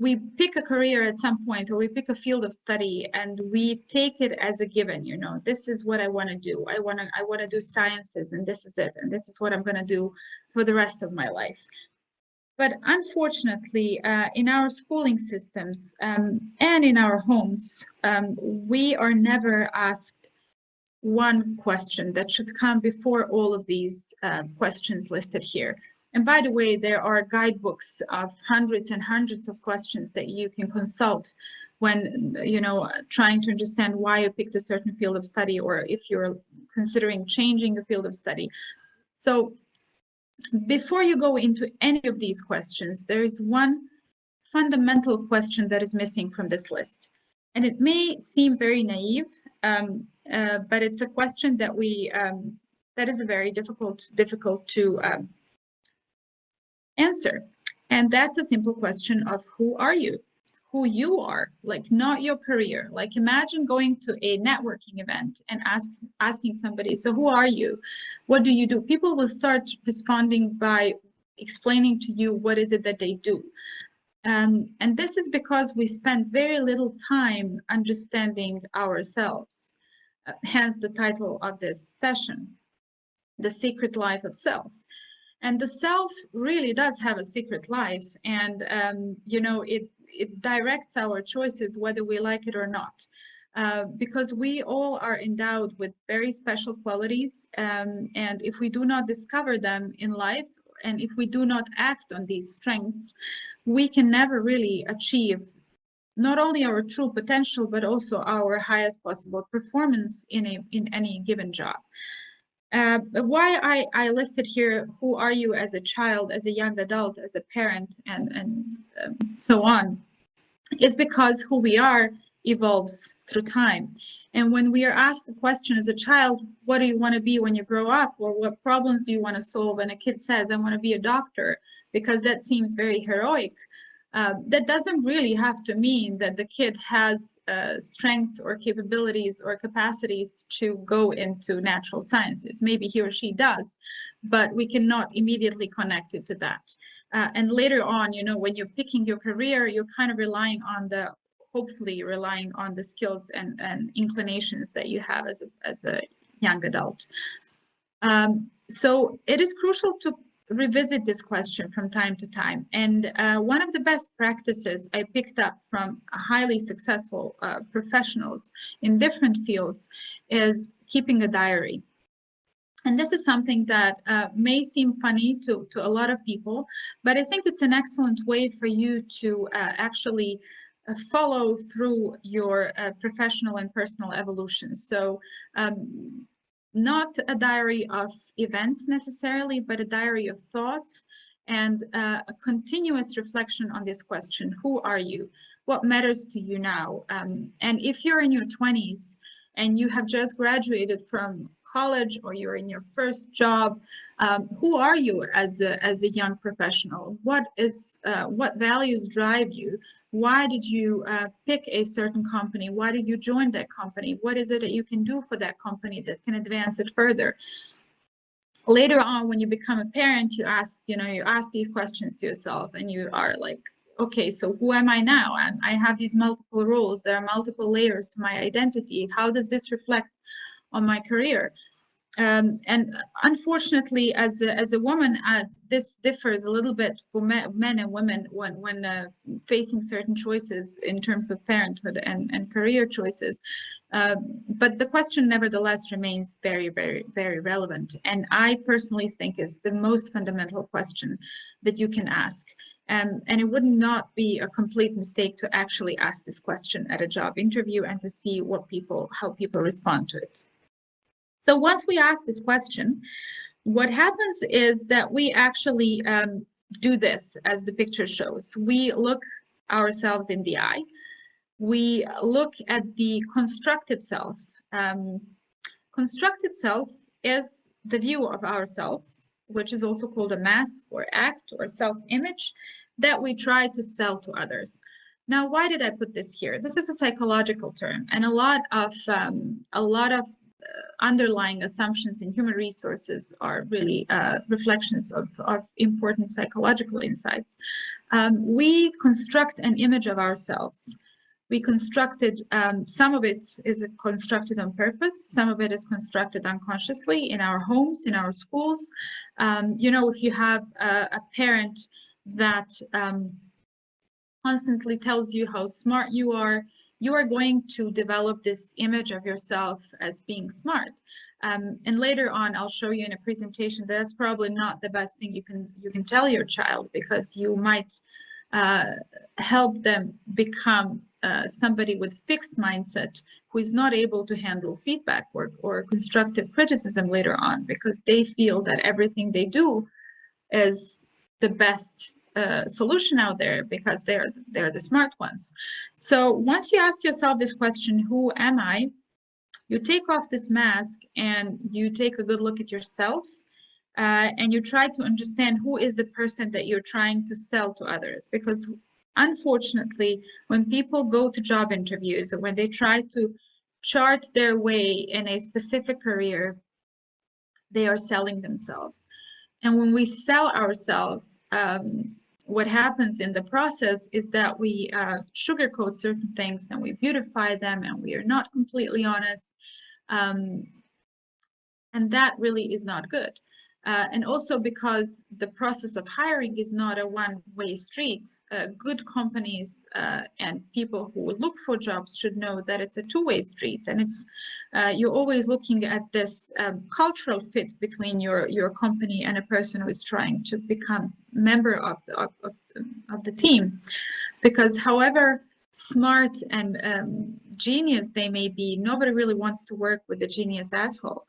we pick a career at some point, or we pick a field of study, and we take it as a given. You know, this is what I want to do. I want to do sciences, and this is it, and this is what I'm going to do for the rest of my life. But unfortunately, in our schooling systems and in our homes, we are never asked one question that should come before all of these questions listed here. And by the way, there are guidebooks of hundreds and hundreds of questions that you can consult when, you know, trying to understand why you picked a certain field of study, or if you're considering changing a field of study. So before you go into any of these questions, there is one fundamental question that is missing from this list. And it may seem very naive, but it's a question that that is very difficult to answer. And that's a simple question of who are you? Who you are, like not your career. Like imagine going to a networking event and asking somebody, so who are you? What do you do? People will start responding by explaining to you what is it that they do. And this is because we spend very little time understanding ourselves. Hence the title of this session, The Secret Life of Self. And the self really does have a secret life, and you know, it directs our choices whether we like it or not, because we all are endowed with very special qualities, and if we do not discover them in life, and if we do not act on these strengths, we can never really achieve not only our true potential, but also our highest possible performance in any given job. Why I listed here, who are you as a child, as a young adult, as a parent, and so on, is because who we are evolves through time. And when we are asked the question as a child, what do you want to be when you grow up, or what problems do you want to solve, and a kid says, I want to be a doctor, because that seems very heroic, that doesn't really have to mean that the kid has strengths or capabilities or capacities to go into natural sciences. Maybe he or she does, but we cannot immediately connect it to that. And later on, you know, when you're picking your career, you're kind of hopefully relying on the skills and inclinations that you have as a young adult. So it is crucial to revisit this question from time to time. And one of the best practices I picked up from highly successful professionals in different fields is keeping a diary. And this is something that may seem funny to a lot of people, but I think it's an excellent way for you to actually follow through your professional and personal evolution. So not a diary of events necessarily, but a diary of thoughts and a continuous reflection on this question, who are you? What matters to you now? And if you're in your 20s and you have just graduated from college, or you're in your first job, who are you as a young professional? What values drive you? Why did you pick a certain company? Why did you join that company? What is it that you can do for that company that can advance it further? Later on, when you become a parent, you ask these questions to yourself, and you are like, okay, so who am I now? I have these multiple roles. There are multiple layers to my identity. How does this reflect on my career? And unfortunately, as a woman, this differs a little bit for men and women when facing certain choices in terms of parenthood and career choices. But the question nevertheless remains very, very, very relevant. And I personally think it's the most fundamental question that you can ask. And it would not be a complete mistake to actually ask this question at a job interview and to see how people respond to it. So once we ask this question, what happens is that we actually do this, as the picture shows. We look ourselves in the eye. We look at the constructed self. Constructed self is the view of ourselves, which is also called a mask or act or self-image that we try to sell to others. Now, why did I put this here? This is a psychological term, and a lot of underlying assumptions in human resources are really reflections of important psychological insights. We construct an image of ourselves. We constructed, some of it is constructed on purpose, some of it is constructed unconsciously in our homes, in our schools. You know, if you have a parent that constantly tells you how smart you are going to develop this image of yourself as being smart. And later on, I'll show you in a presentation that that's probably not the best thing you can tell your child, because you might help them become somebody with fixed mindset who is not able to handle feedback or constructive criticism later on, because they feel that everything they do is the best solution out there because they're the smart ones. So once you ask yourself this question, who am I? You take off this mask and you take a good look at yourself, and you try to understand who is the person that you're trying to sell to others. Because unfortunately, when people go to job interviews or when they try to chart their way in a specific career, they are selling themselves. And when we sell ourselves, what happens in the process is that we sugarcoat certain things and we beautify them, and we are not completely honest. And that really is not good. And also because the process of hiring is not a one-way street. Good companies and people who look for jobs should know that it's a two-way street, and it's you're always looking at this cultural fit between your company and a person who is trying to become member of the team. Because however smart and genius they may be, nobody really wants to work with a genius asshole,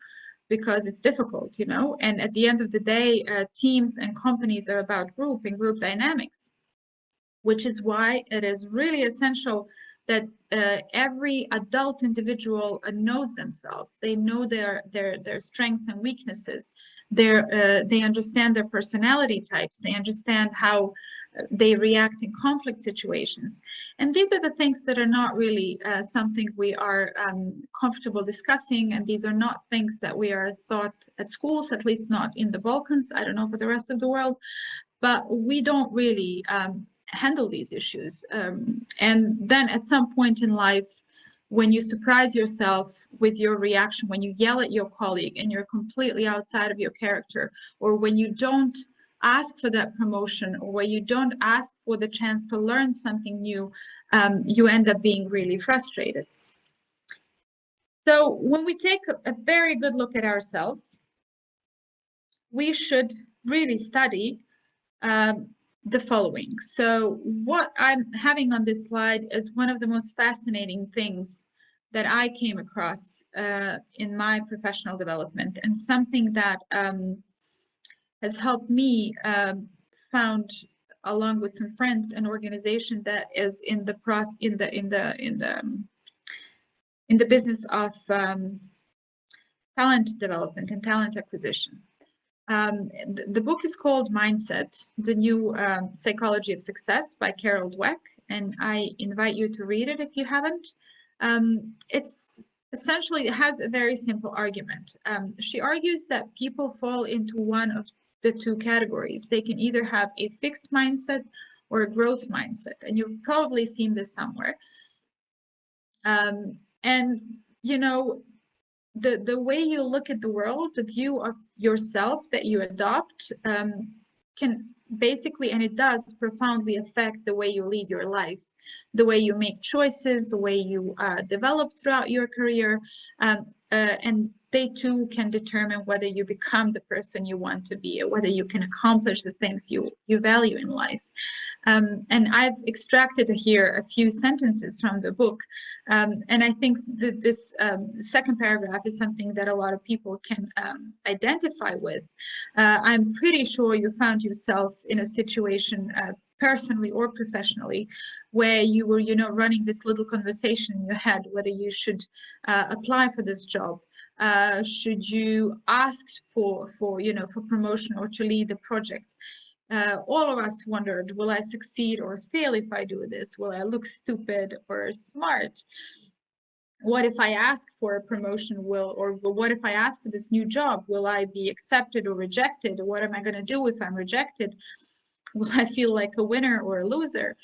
because it's difficult, you know. And at the end of the day, teams and companies are about group and group dynamics, which is why it is really essential that every adult individual knows themselves. They know their strengths and weaknesses. They understand their personality types. They understand how they react in conflict situations. And these are the things that are not really something we are comfortable discussing. And these are not things that we are taught at schools, at least not in the Balkans. I don't know for the rest of the world, but we don't really handle these issues. And then at some point in life, when you surprise yourself with your reaction, when you yell at your colleague and you're completely outside of your character, or when you don't ask for that promotion, or when you don't ask for the chance to learn something new, you end up being really frustrated. So when we take a very good look at ourselves, we should really study the following. So what I'm having on this slide is one of the most fascinating things that I came across in my professional development, and something that has helped me found, along with some friends, an organization that is in the business of talent development and talent acquisition. The book is called Mindset, The New Psychology of Success by Carol Dweck, and I invite you to read it if you haven't. It's essentially, it has a very simple argument. She argues that people fall into one of the two categories. They can either have a fixed mindset or a growth mindset, and you've probably seen this somewhere. And, you know, the way you look at the world, the view of yourself that you adopt can basically, and it does profoundly affect the way you lead your life, the way you make choices, the way you develop throughout your career, and they too can determine whether you become the person you want to be, or whether you can accomplish the things you value in life. And I've extracted here a few sentences from the book, and I think that this second paragraph is something that a lot of people can identify with. I'm pretty sure you found yourself in a situation, personally or professionally, where you were, you know, running this little conversation in your head whether you should apply for this job. Should you ask for promotion or to lead the project? All of us wondered, will I succeed or fail if I do this? Will I look stupid or smart? what if I ask for a promotion, or what if I ask for this new job, will I be accepted or rejected? What am I going to do if I'm rejected? Will I feel like a winner or a loser?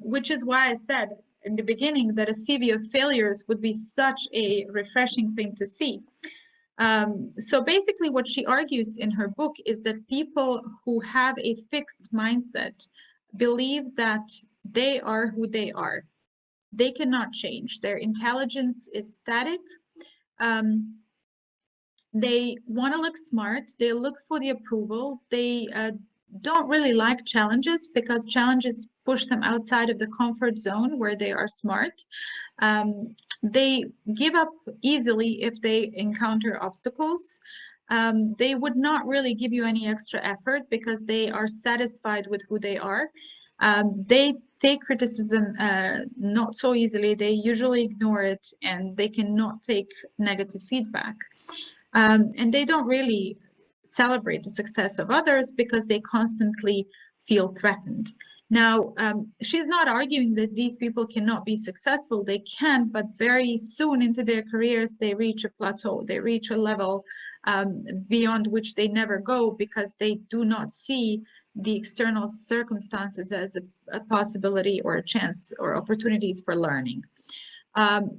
Which is why I said in the beginning that a CV of failures would be such a refreshing thing to see. So basically what she argues in her book is that people who have a fixed mindset believe that they are who they are. They cannot change. Their intelligence is static. They want to look smart. They look for the approval. They don't really like challenges because challenges push them outside of the comfort zone where they are smart. They give up easily if they encounter obstacles. They would not really give you any extra effort because they are satisfied with who they are. They take criticism not so easily. They usually ignore it, and they cannot take negative feedback. And they don't really celebrate the success of others because they constantly feel threatened. Now, she's not arguing that these people cannot be successful. They can, but very soon into their careers, they reach a plateau. They reach a level beyond which they never go because they do not see the external circumstances as a possibility or a chance or opportunities for learning.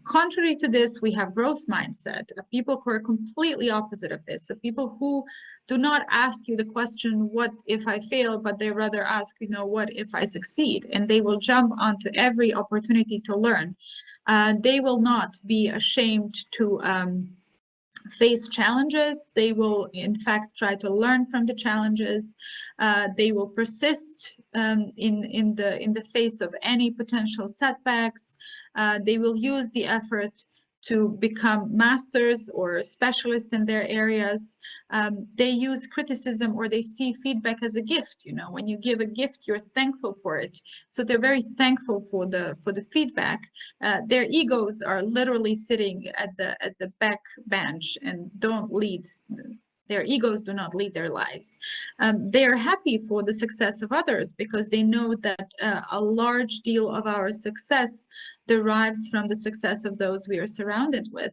Contrary to this, we have growth mindset, people who are completely opposite of this. So people who do not ask you the question, what if I fail, but they rather ask, what if I succeed? And they will jump onto every opportunity to learn. They will not be ashamed to face challenges. They will, in fact, try to learn from the challenges. They will persist in the face of any potential setbacks. They will use the effort to become masters or specialists in their areas. They use criticism or they see feedback as a gift. When you give a gift, you're thankful for it. So they're very thankful for the feedback. Their egos are literally sitting at the back bench and don't lead. Their egos do not lead their lives. They are happy for the success of others because they know that a large deal of our success derives from the success of those we are surrounded with.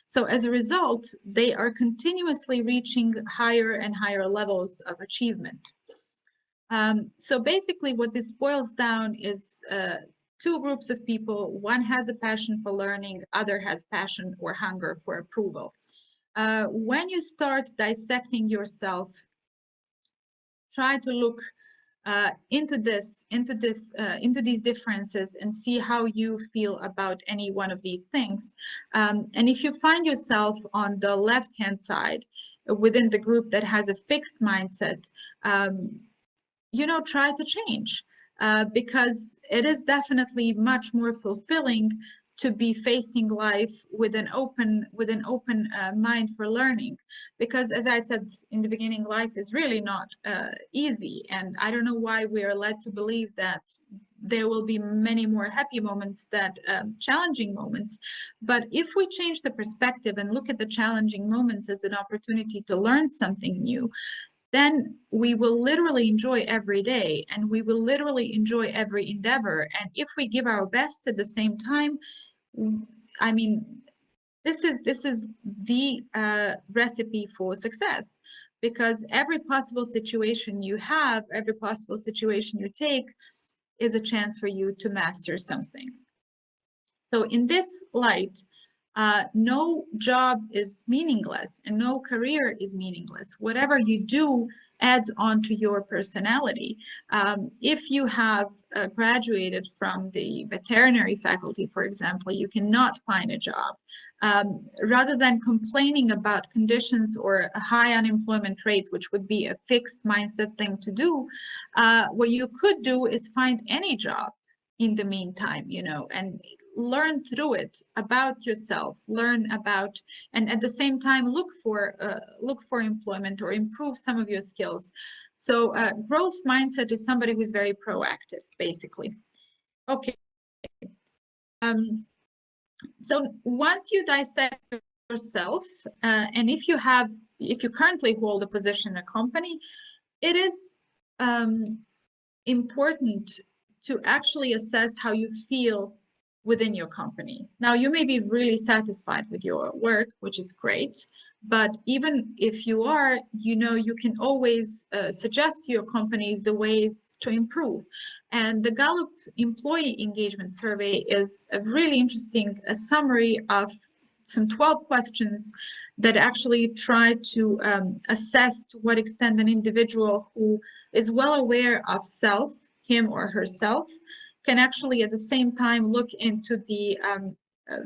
So as a result, they are continuously reaching higher and higher levels of achievement. So basically what this boils down is two groups of people. One has a passion for learning, other has passion or hunger for approval. When you start dissecting yourself, try to look into these differences and see how you feel about any one of these things. And if you find yourself on the left-hand side within the group that has a fixed mindset, try to change because it is definitely much more fulfilling to be facing life with an open mind for learning, because as I said in the beginning, life is really not easy, and I don't know why we are led to believe that there will be many more happy moments than challenging moments. But if we change the perspective and look at the challenging moments as an opportunity to learn something new, then we will literally enjoy every day, and we will literally enjoy every endeavor. And if we give our best at the same time, I mean, this is the recipe for success, because every possible situation you have, every possible situation you take is a chance for you to master something. So in this light, no job is meaningless and no career is meaningless. Whatever you do adds on to your personality. If you have graduated from the veterinary faculty, for example, you cannot find a job. Rather than complaining about conditions or a high unemployment rate, which would be a fixed mindset thing to do, what you could do is find any job in the meantime, and learn through it about yourself, learn about, and at the same time look for employment or improve some of your skills. So growth mindset is somebody who's very proactive, basically. Okay. So once you dissect yourself, and if you currently hold a position in a company, it is important to actually assess how you feel within your company. Now, you may be really satisfied with your work, which is great, but even if you are, you can always suggest to your companies the ways to improve. And the Gallup Employee Engagement Survey is a really interesting summary of some 12 questions that actually try to assess to what extent an individual who is well aware of self, him or herself, can actually at the same time look into the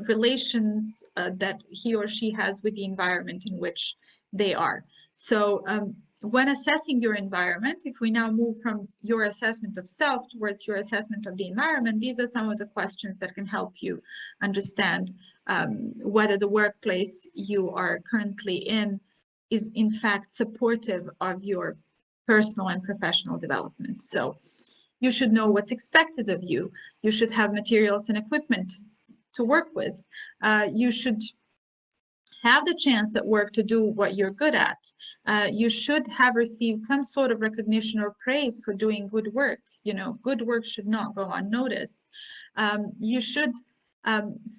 relations that he or she has with the environment in which they are. So when assessing your environment, if we now move from your assessment of self towards your assessment of the environment, these are some of the questions that can help you understand whether the workplace you are currently in is in fact supportive of your personal and professional development. So you should know what's expected of you. You should have materials and equipment to work with. You should have the chance at work to do what you're good at. You should have received some sort of recognition or praise for doing good work. Good work should not go unnoticed. You should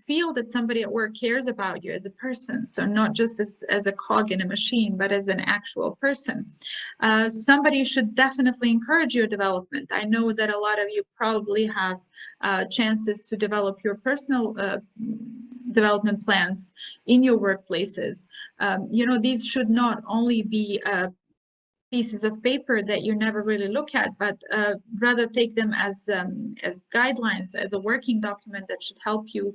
feel that somebody at work cares about you as a person, so not just as a cog in a machine, but as an actual person. Somebody should definitely encourage your development. I know that a lot of you probably have chances to develop your personal development plans in your workplaces. These should not only be pieces of paper that you never really look at, but rather take them as guidelines, as a working document that should help you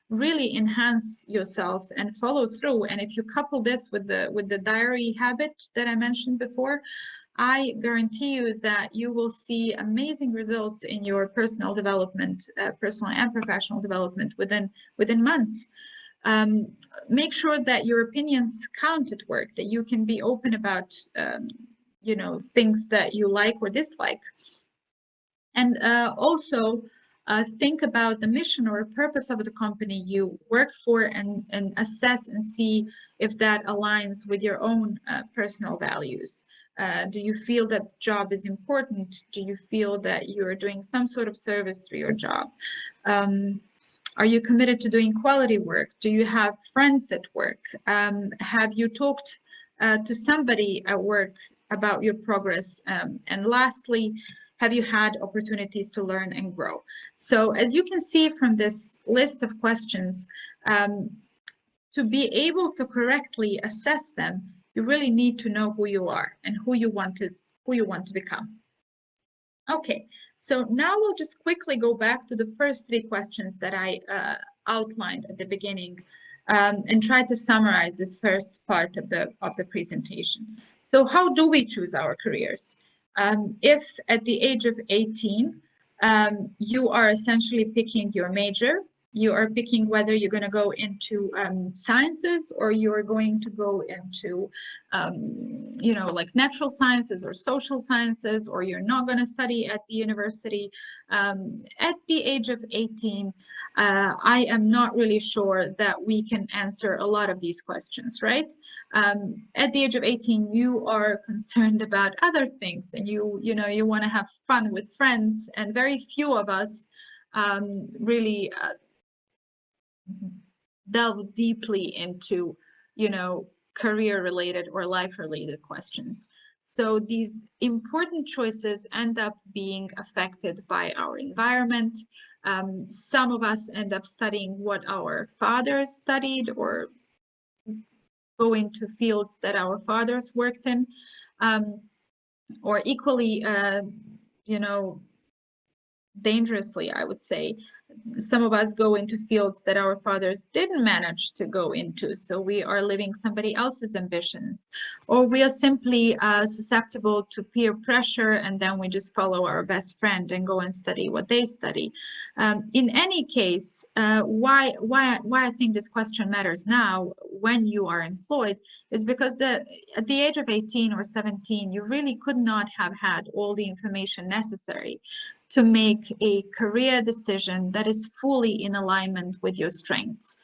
really enhance yourself and follow through. And if you couple this with the diary habit that I mentioned before, I guarantee you that you will see amazing results in your personal development, personal and professional development within months. Make sure that your opinions count at work, that you can be open about things that you like or dislike. And also think about the mission or purpose of the company you work for, and assess and see if that aligns with your own personal values. Do you feel that job is important? Do you feel that you're doing some sort of service through your job? Are you committed to doing quality work? Do you have friends at work? Have you talked to somebody at work about your progress? And lastly, have you had opportunities to learn and grow? So as you can see from this list of questions, to be able to correctly assess them, you really need to know who you are and who you want to become. Okay, so now we'll just quickly go back to the first three questions that I outlined at the beginning, and try to summarize this first part of the presentation. So how do we choose our careers? If at the age of 18, you are essentially picking your major, you are picking whether you're going to go into sciences or you're going to go into, like natural sciences or social sciences, or you're not going to study at the university. At the age of 18, I am not really sure that we can answer a lot of these questions, right? At the age of 18, you are concerned about other things, and you want to have fun with friends, and very few of us really delve deeply into, career-related or life-related questions. So these important choices end up being affected by our environment. Some of us end up studying what our fathers studied, or go into fields that our fathers worked in, or equally, dangerously, I would say, some of us go into fields that our fathers didn't manage to go into, so we are living somebody else's ambitions, or we are simply susceptible to peer pressure, and then we just follow our best friend and go and study what they study. In any case, why I think this question matters now when you are employed is because at the age of 18 or 17, you really could not have had all the information necessary to make a career decision that is fully in alignment with your strengths,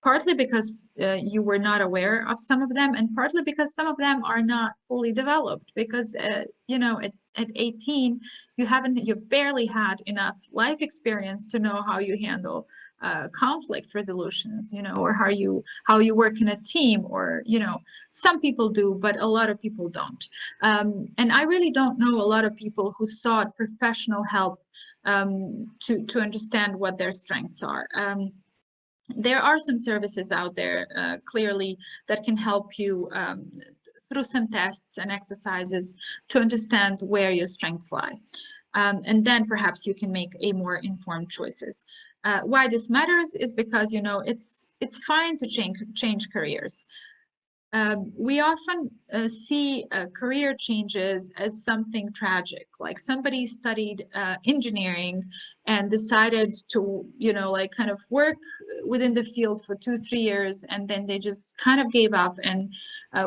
partly because you were not aware of some of them, and partly because some of them are not fully developed, because at at 18, you barely had enough life experience to know how you handle conflict resolutions, you know, or how you work in a team, or, you know, some people do, but a lot of people don't. And I really don't know a lot of people who sought professional help to understand what their strengths are. There are some services out there, clearly, that can help you through some tests and exercises to understand where your strengths lie. And then perhaps you can make a more informed choices. Why this matters is because, you know, it's fine to change careers. We often see career changes as something tragic, like somebody studied engineering and decided to, you know, like kind of work within the field for 2-3 years, and then they just kind of gave up and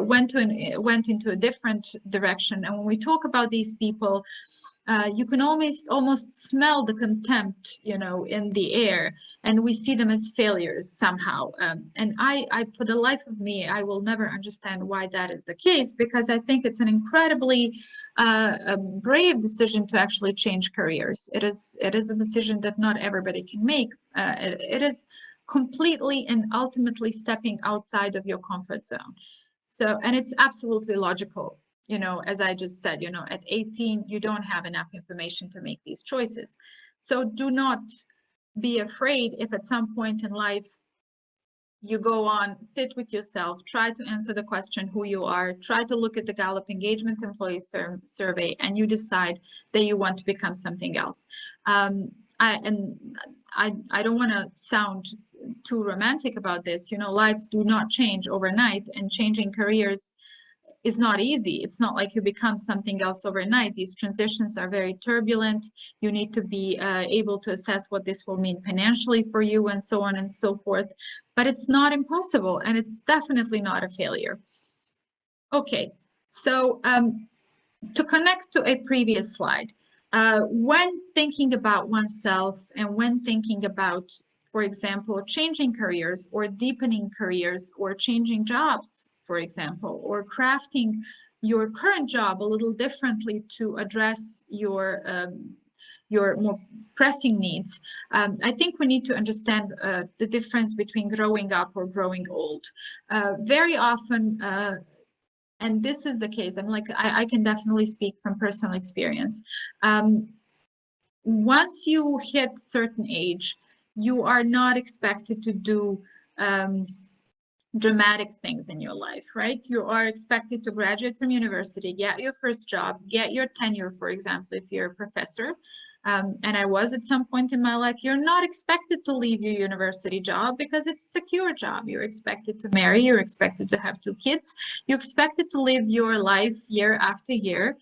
went into a different direction. And when we talk about these people, you can almost smell the contempt, you know, in the air, and we see them as failures somehow. And I, for the life of me, I will never understand why that is the case, because I think it's an incredibly a brave decision to actually change careers. It is a decision that not everybody can make. It is completely and ultimately stepping outside of your comfort zone. So, and it's absolutely logical. You know, as I just said, you know, at 18, you don't have enough information to make these choices. So do not be afraid if at some point in life you go on, sit with yourself, try to answer the question who you are, try to look at the Gallup Engagement Employee Survey, and you decide that you want to become something else. I don't want to sound too romantic about this. You know, lives do not change overnight, and changing careers is not easy. It's not like you become something else overnight. These transitions are very turbulent. You need to be able to assess what this will mean financially for you, and so on and so forth. But it's not impossible, and it's definitely not a failure. Okay, so to connect to a previous slide, when thinking about oneself and when thinking about, for example, changing careers or deepening careers or changing jobs, for example, or crafting your current job a little differently to address your more pressing needs, I think we need to understand the difference between growing up or growing old. Very often, and this is the case, I can definitely speak from personal experience. Once you hit certain age, you are not expected to do dramatic things in your life, right? You are expected to graduate from university, get your first job, get your tenure, for example, if you're a professor. And I was at some point in my life. You're not expected to leave your university job because it's a secure job. You're expected to marry, you're expected to have 2 kids, you're expected to live your life year after year,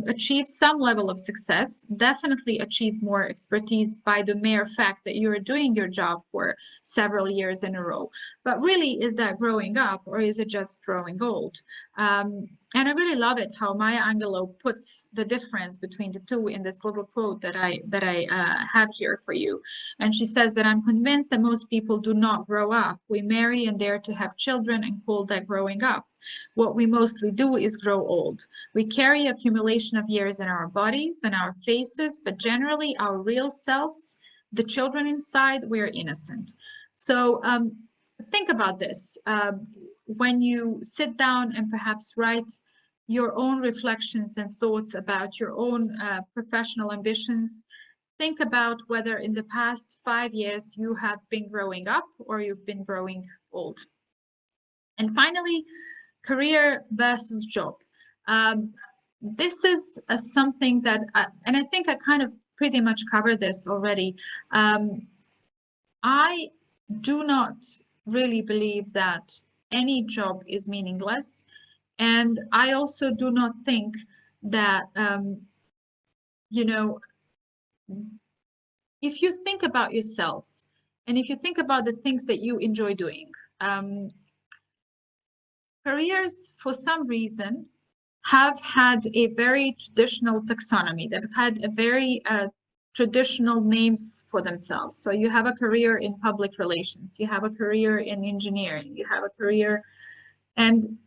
achieve some level of success, definitely achieve more expertise by the mere fact that you're doing your job for several years in a row. But really, is that growing up, or is it just growing old? And I really love it how Maya Angelou puts the difference between the two in this little quote that I have here for you. And she says that I'm convinced that most people do not grow up. We marry and dare to have children and call that growing up. What we mostly do is grow old. We carry accumulation of years in our bodies and our faces, but generally our real selves, the children inside, we're innocent. So think about this. When you sit down and perhaps write your own reflections and thoughts about your own professional ambitions, think about whether in the past 5 years you have been growing up or you've been growing old. And finally, career versus job. This is something that, and I think I kind of pretty much covered this already. I do not really believe that any job is meaningless. And I also do not think that, you know, if you think about yourselves and if you think about the things that you enjoy doing, careers, for some reason, have had a very traditional taxonomy. They've had a very traditional names for themselves. So you have a career in public relations, you have a career in engineering, you have a career, and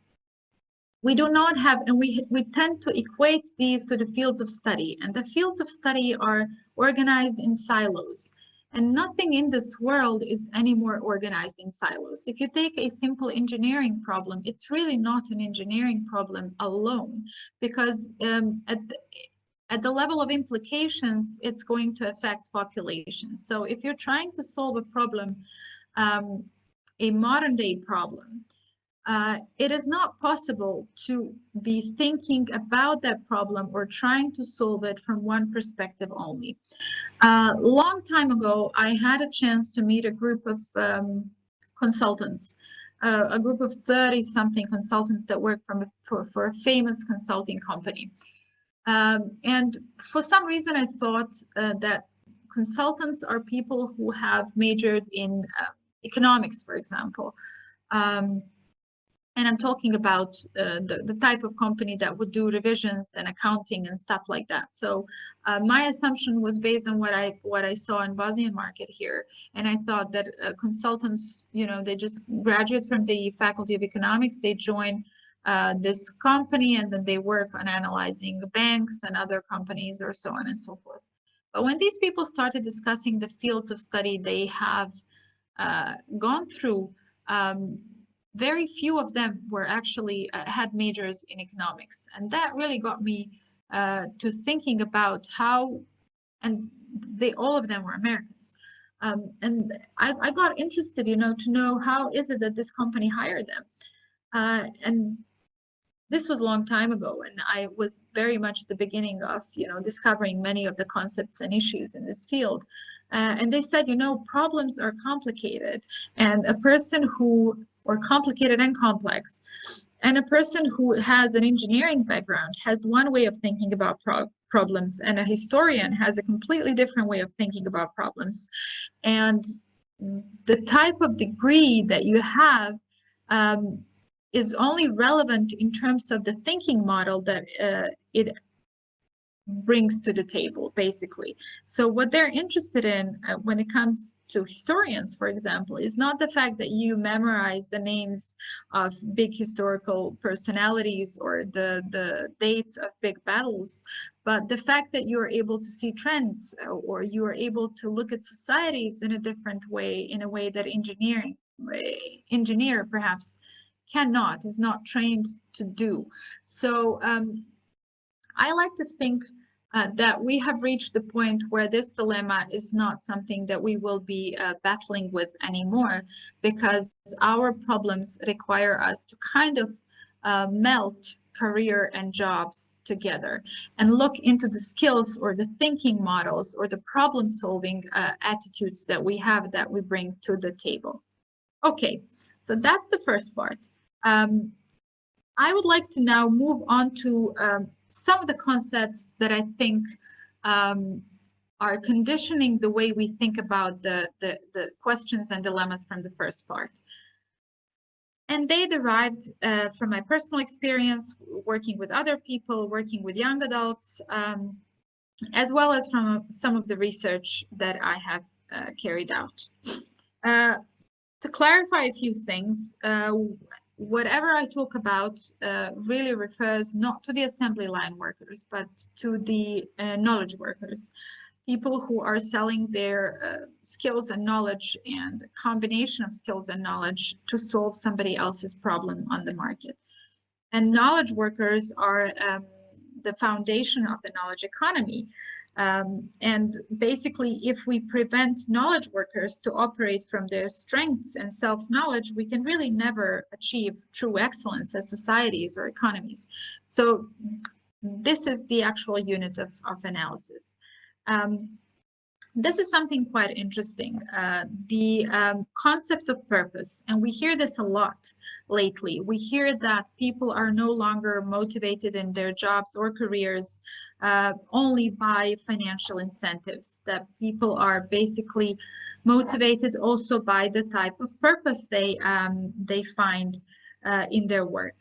we do not have, and we tend to equate these to the fields of study, and the fields of study are organized in silos. And nothing in this world is any more organized in silos. If you take a simple engineering problem, it's really not an engineering problem alone, because at the level of implications, it's going to affect populations. So if you're trying to solve a problem, a modern day problem, it is not possible to be thinking about that problem or trying to solve it from one perspective only. Long time ago, I had a chance to meet a group of consultants, a group of 30-something consultants that work for a famous consulting company. And for some reason, I thought that consultants are people who have majored in economics, for example. And I'm talking about the type of company that would do revisions and accounting and stuff like that. So my assumption was based on what I saw in Bosnian market here. And I thought that consultants, you know, they just graduate from the Faculty of Economics, they join this company, and then they work on analyzing banks and other companies or so on and so forth. But when these people started discussing the fields of study they have gone through, very few of them were actually had majors in economics. And that really got me to thinking about how, and all of them were Americans. And I got interested, you know, to know how is it that this company hired them. And this was a long time ago, and I was very much at the beginning of, you know, discovering many of the concepts and issues in this field. And they said, you know, problems are complicated, and a person who, or complicated and complex, and a person who has an engineering background has one way of thinking about problems, and a historian has a completely different way of thinking about problems. And the type of degree that you have is only relevant in terms of the thinking model that it brings to the table, basically. So what they're interested in when it comes to historians, for example, is not the fact that you memorize the names of big historical personalities or the dates of big battles, but the fact that you're able to see trends, or you are able to look at societies in a different way, in a way that engineer perhaps cannot, is not trained to do. So I like to think that we have reached the point where this dilemma is not something that we will be battling with anymore, because our problems require us to kind of melt career and jobs together and look into the skills or the thinking models or the problem solving attitudes that we have, that we bring to the table. Okay, so that's the first part. I would like to now move on to some of the concepts that I think are conditioning the way we think about the questions and dilemmas from the first part. And they derived from my personal experience working with other people, working with young adults, as well as from some of the research that I have carried out. To clarify a few things, whatever I talk about really refers not to the assembly line workers, but to the knowledge workers, people who are selling their skills and knowledge and a combination of skills and knowledge to solve somebody else's problem on the market. And knowledge workers are the foundation of the knowledge economy. And basically, if we prevent knowledge workers to operate from their strengths and self-knowledge, we can really never achieve true excellence as societies or economies. So this is the actual unit of analysis. This is something quite interesting, the concept of purpose, and we hear this a lot lately. We hear that people are no longer motivated in their jobs or careers only by financial incentives, that people are basically motivated also by the type of purpose they find in their work.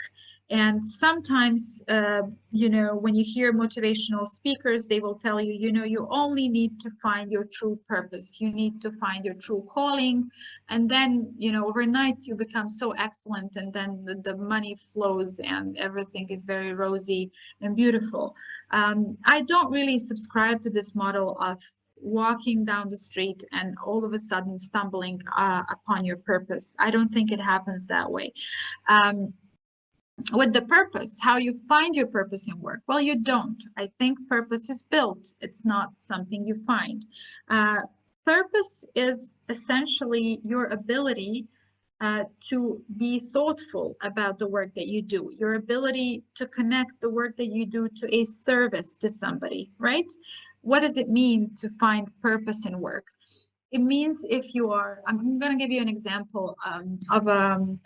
And sometimes, you know, when you hear motivational speakers, they will tell you, you know, you only need to find your true purpose. You need to find your true calling. And then, you know, overnight you become so excellent, and then the money flows and everything is very rosy and beautiful. I don't really subscribe to this model of walking down the street and all of a sudden stumbling upon your purpose. I don't think it happens that way. With the purpose, how you find your purpose in work? Well, you don't. I think purpose is built. It's not something you find. Purpose is essentially your ability to be thoughtful about the work that you do, your ability to connect the work that you do to a service to somebody, right? What does it mean to find purpose in work? It means if you are, I'm going to give you an example of a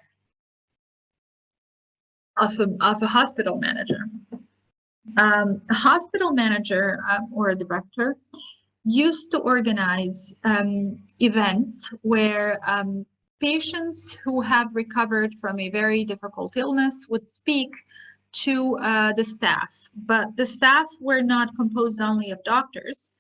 hospital manager. A hospital manager or a director used to organize events where patients who have recovered from a very difficult illness would speak to the staff. But the staff were not composed only of doctors,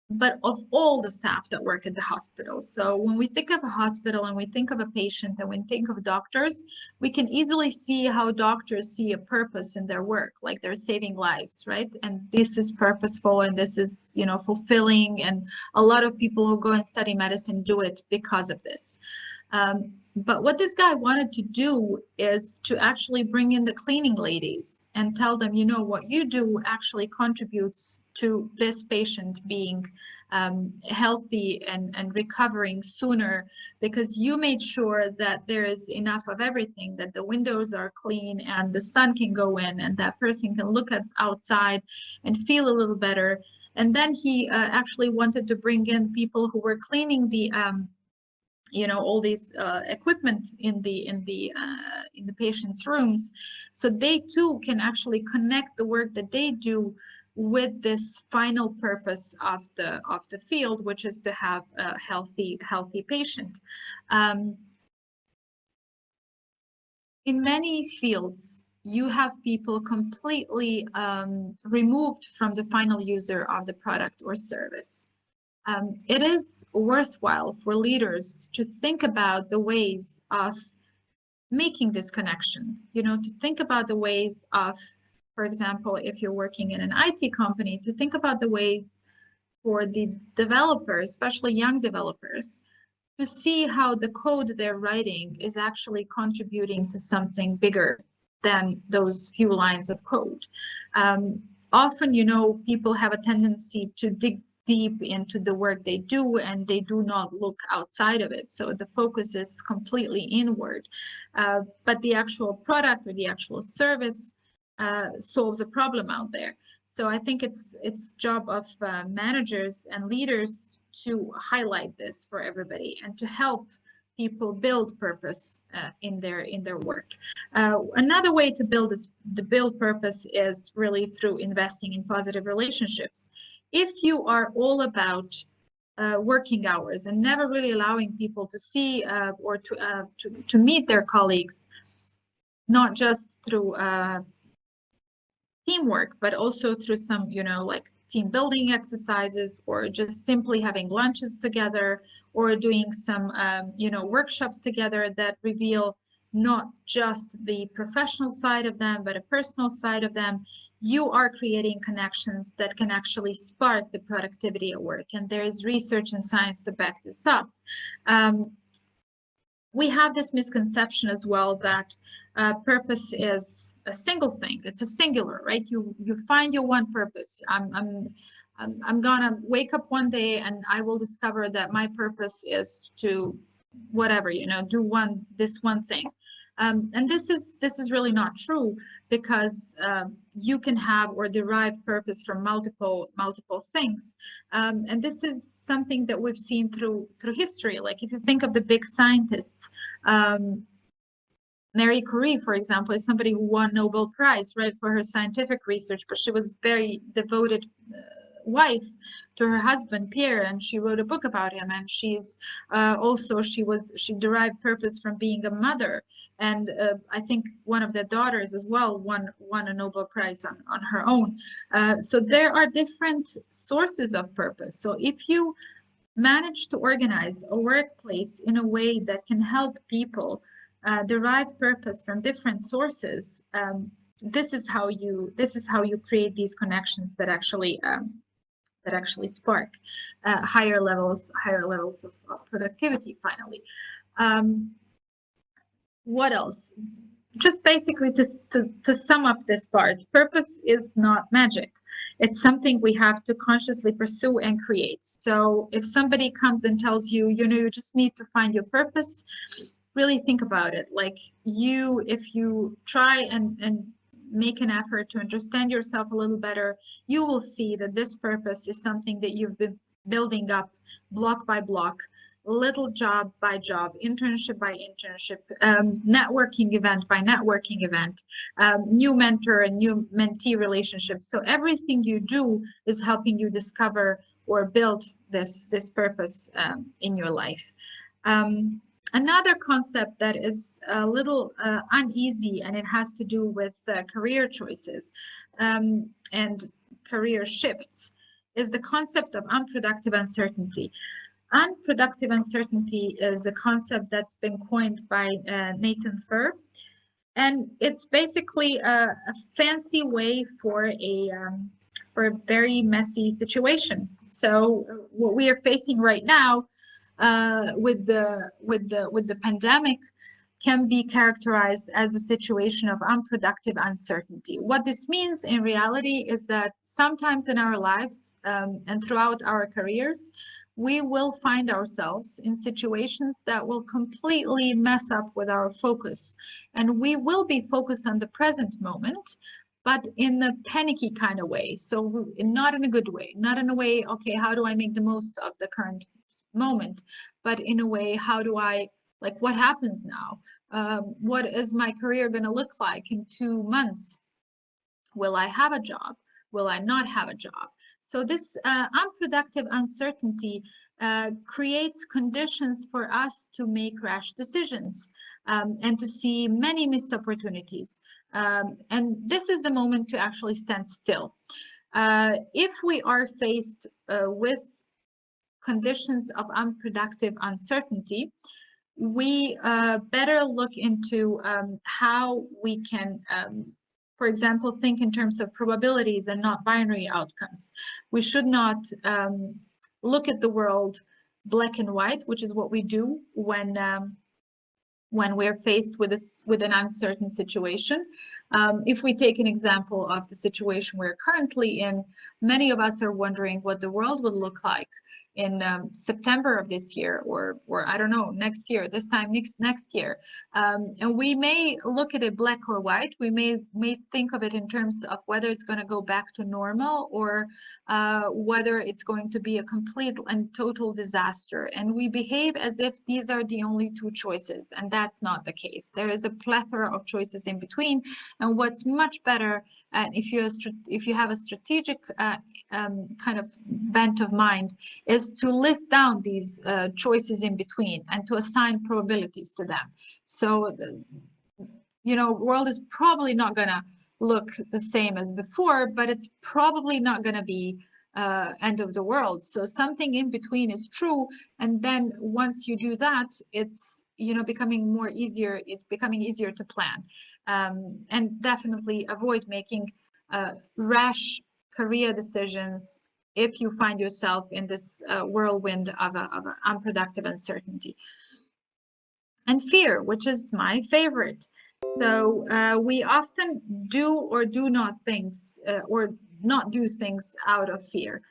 but of all the staff that work at the hospital. So when we think of a hospital and we think of a patient and we think of doctors, we can easily see how doctors see a purpose in their work, like they're saving lives, right? And this is purposeful and this is, you know, fulfilling. And a lot of people who go and study medicine do it because of this. But what this guy wanted to do is to actually bring in the cleaning ladies and tell them, you know, what you do actually contributes to this patient being healthy and recovering sooner, because you made sure that there is enough of everything, that the windows are clean and the sun can go in and that person can look at outside and feel a little better. And then he actually wanted to bring in people who were cleaning the you know, all these equipment in the patient's rooms, so they too can actually connect the work that they do with this final purpose of the field, which is to have a healthy patient. In many fields, you have people completely removed from the final user of the product or service. It is worthwhile for leaders to think about the ways of making this connection, you know, to think about the ways of, for example, if you're working in an IT company, to think about the ways for the developers, especially young developers, to see how the code they're writing is actually contributing to something bigger than those few lines of code. Often, you know, people have a tendency to dig deep into the work they do and they do not look outside of it. So the focus is completely inward. But the actual product or the actual service solves a problem out there. So I think it's job of managers and leaders to highlight this for everybody and to help people build purpose in their work. Another way to build purpose is really through investing in positive relationships. If you are all about working hours and never really allowing people to see or to meet their colleagues, not just through teamwork, but also through some, you know, like team building exercises, or just simply having lunches together, or doing some, you know, workshops together that reveal not just the professional side of them, but a personal side of them, you are creating connections that can actually spark the productivity at work. And there is research and science to back this up. We have this misconception as well that purpose is a single thing. It's a singular, right? You find your one purpose. I'm gonna wake up one day and I will discover that my purpose is to whatever, you know, do this one thing. And this is really not true, because you can have or derive purpose from multiple things. And this is something that we've seen through history. Like if you think of the big scientists, Marie Curie, for example, is somebody who won Nobel Prize, right, for her scientific research, but she was very devoted wife to her husband Pierre, and she wrote a book about him. And she's also she derived purpose from being a mother, and I think one of their daughters as well won a Nobel Prize on her own. So there are different sources of purpose. So if you manage to organize a workplace in a way that can help people derive purpose from different sources, this is how you create these connections that actually spark higher levels of productivity. Finally, what else? Just basically to sum up this part, purpose is not magic. It's something we have to consciously pursue and create. So if somebody comes and tells you, you just need to find your purpose, really think about it. Like if you try and make an effort to understand yourself a little better, you will see that this purpose is something that you've been building up block by block, little job by job, internship by internship, networking event by networking event, new mentor and new mentee relationships. So everything you do is helping you discover or build this purpose in your life. Another concept that is a little uneasy, and it has to do with career choices and career shifts, is the concept of unproductive uncertainty. Unproductive uncertainty is a concept that's been coined by Nathan Furr, and it's basically a fancy way for a very messy situation. So what we are facing right now with the pandemic can be characterized as a situation of unproductive uncertainty. What this means in reality is that sometimes in our lives and throughout our careers, we will find ourselves in situations that will completely mess up with our focus. And we will be focused on the present moment, but in a panicky kind of way. So not in a good way, not in a way, okay, how do I make the most of the current moment, but in a way, how do I, like, what happens now? What is my career going to look like in 2 months? Will I have a job? Will I not have a job? So this unproductive uncertainty creates conditions for us to make rash decisions and to see many missed opportunities. And this is the moment to actually stand still. If we are faced with conditions of unproductive uncertainty, we better look into how we can for example, think in terms of probabilities and not binary outcomes. We should not look at the world black and white, which is what we do when we're faced with an uncertain situation. If we take an example of the situation we're currently in, many of us are wondering what the world would look like in September of this year, or I don't know, next year, this time next year. And we may look at it black or white. We may think of it in terms of whether it's going to go back to normal or whether it's going to be a complete and total disaster. And we behave as if these are the only two choices, and that's not the case. There is a plethora of choices in between. And what's much better, if you have a strategic kind of bent of mind, is to list down these choices in between and to assign probabilities to them. So the world is probably not going to look the same as before, but it's probably not going to be end of the world. So something in between is true, and then once you do that, it's becoming easier to plan, and definitely avoid making rash career decisions if you find yourself in this whirlwind of unproductive uncertainty. And fear, which is my favorite. So we often do or do not things or not do things out of fear.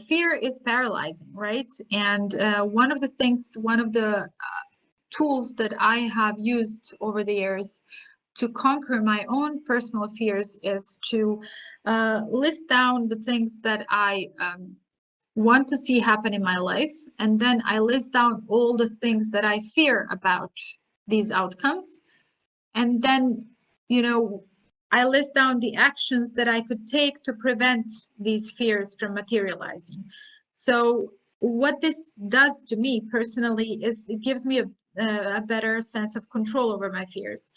Fear is paralyzing, right? And one of the tools that I have used over the years to conquer my own personal fears is to list down the things that I want to see happen in my life, and then I list down all the things that I fear about these outcomes. And then, I list down the actions that I could take to prevent these fears from materializing. So what this does to me personally is it gives me a better sense of control over my fears.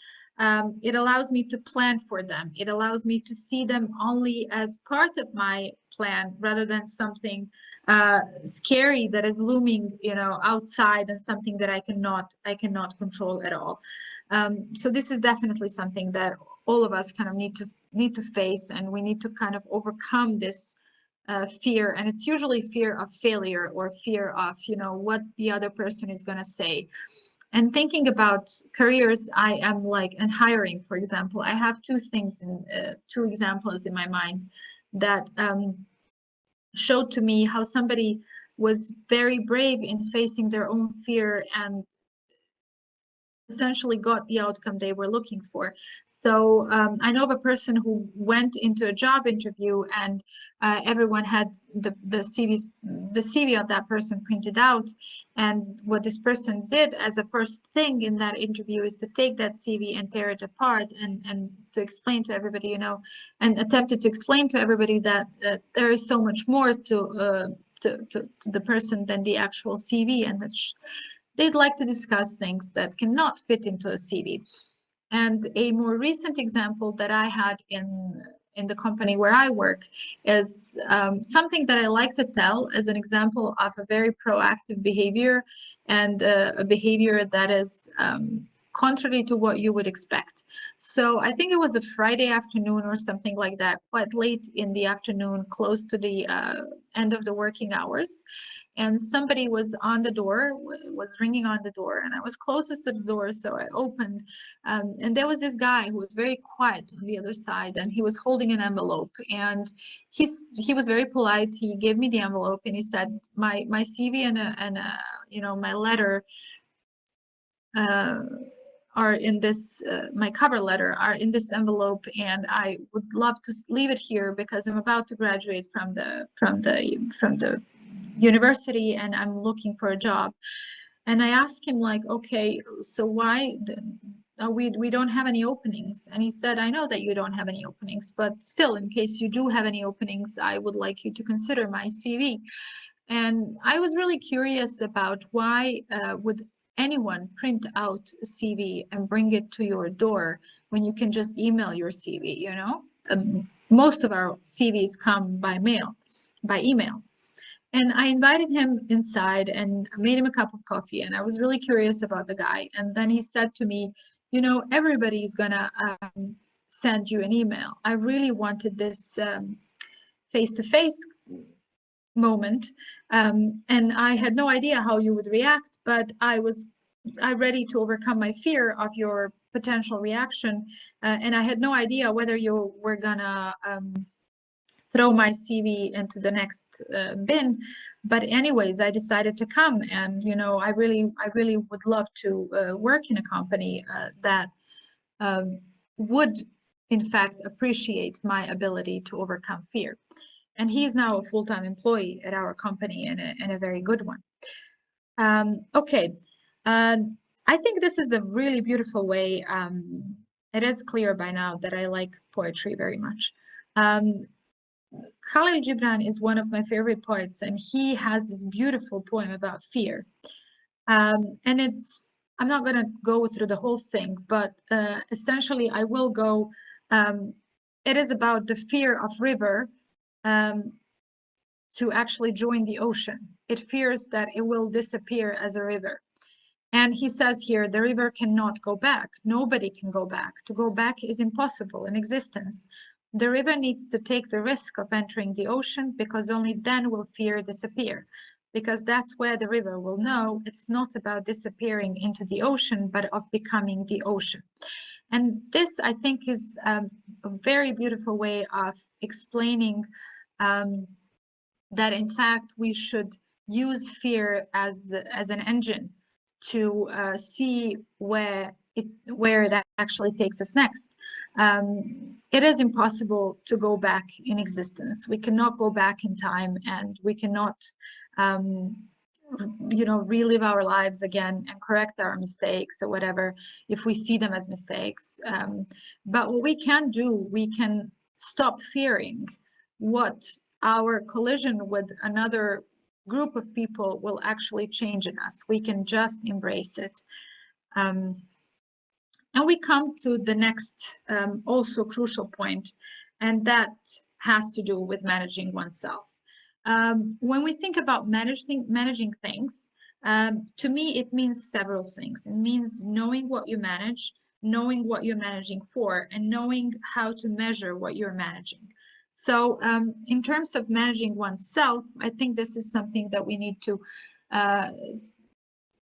It allows me to plan for them. It allows me to see them only as part of my plan rather than something scary that is looming, outside, and something that I cannot control at all. So this is definitely something that all of us kind of need to face, and we need to kind of overcome this fear. And it's usually fear of failure or fear of what the other person is going to say. And thinking about careers I am like, and hiring, for example, I have two examples in my mind that showed to me how somebody was very brave in facing their own fear and essentially got the outcome they were looking for. So I know of a person who went into a job interview, and everyone had the CV of that person printed out. And what this person did as a first thing in that interview is to take that CV and tear it apart, and to explain to everybody, and attempted to explain to everybody that there is so much more to the person than the actual CV, and that they'd like to discuss things that cannot fit into a CV. And a more recent example that I had in the company where I work is something that I like to tell as an example of a very proactive behavior, and a behavior that is contrary to what you would expect. So I think it was a Friday afternoon or something like that, quite late in the afternoon, close to the end of the working hours. And somebody was on the door, was ringing on the door, and I was closest to the door, so I opened. And there was this guy who was very quiet on the other side, and he was holding an envelope. And he was very polite. He gave me the envelope, and he said, "My CV and my letter are in this. My cover letter are in this envelope, and I would love to leave it here because I'm about to graduate from the university, and I'm looking for a job." And I asked him, like, okay, so why we don't have any openings? And he said, "I know that you don't have any openings, but still, in case you do have any openings, I would like you to consider my CV." And I was really curious about why would anyone print out a CV and bring it to your door when you can just email your CV, most of our CVs come by email. And I invited him inside and made him a cup of coffee. And I was really curious about the guy. And then he said to me, everybody's gonna send you an email. I really wanted this face-to-face moment. And I had no idea how you would react, but I ready to overcome my fear of your potential reaction. And I had no idea whether you were gonna throw my CV into the next bin. But anyways, I decided to come, and I really would love to work in a company that would in fact appreciate my ability to overcome fear. And he is now a full-time employee at our company, and a very good one. Okay, I think this is a really beautiful way. It is clear by now that I like poetry very much. Khalil Gibran is one of my favorite poets, and he has this beautiful poem about fear. And I'm not going to go through the whole thing, but essentially I will go. It is about the fear of river to actually join the ocean. It fears that it will disappear as a river. And he says here, the river cannot go back. Nobody can go back. To go back is impossible in existence. The river needs to take the risk of entering the ocean, because only then will fear disappear. Because that's where the river will know it's not about disappearing into the ocean, but of becoming the ocean. And this, I think, is a very beautiful way of explaining that, in fact, we should use fear as an engine to see where it actually takes us next. It is impossible to go back in existence. We cannot go back in time, and we cannot relive our lives again and correct our mistakes or whatever if we see them as mistakes. But what we can do, we can stop fearing what our collision with another group of people will actually change in us. We can just embrace it. And we come to the next also crucial point, and that has to do with managing oneself. When we think about managing things, to me, it means several things. It means knowing what you manage, knowing what you're managing for, and knowing how to measure what you're managing. So in terms of managing oneself, I think this is something that we need to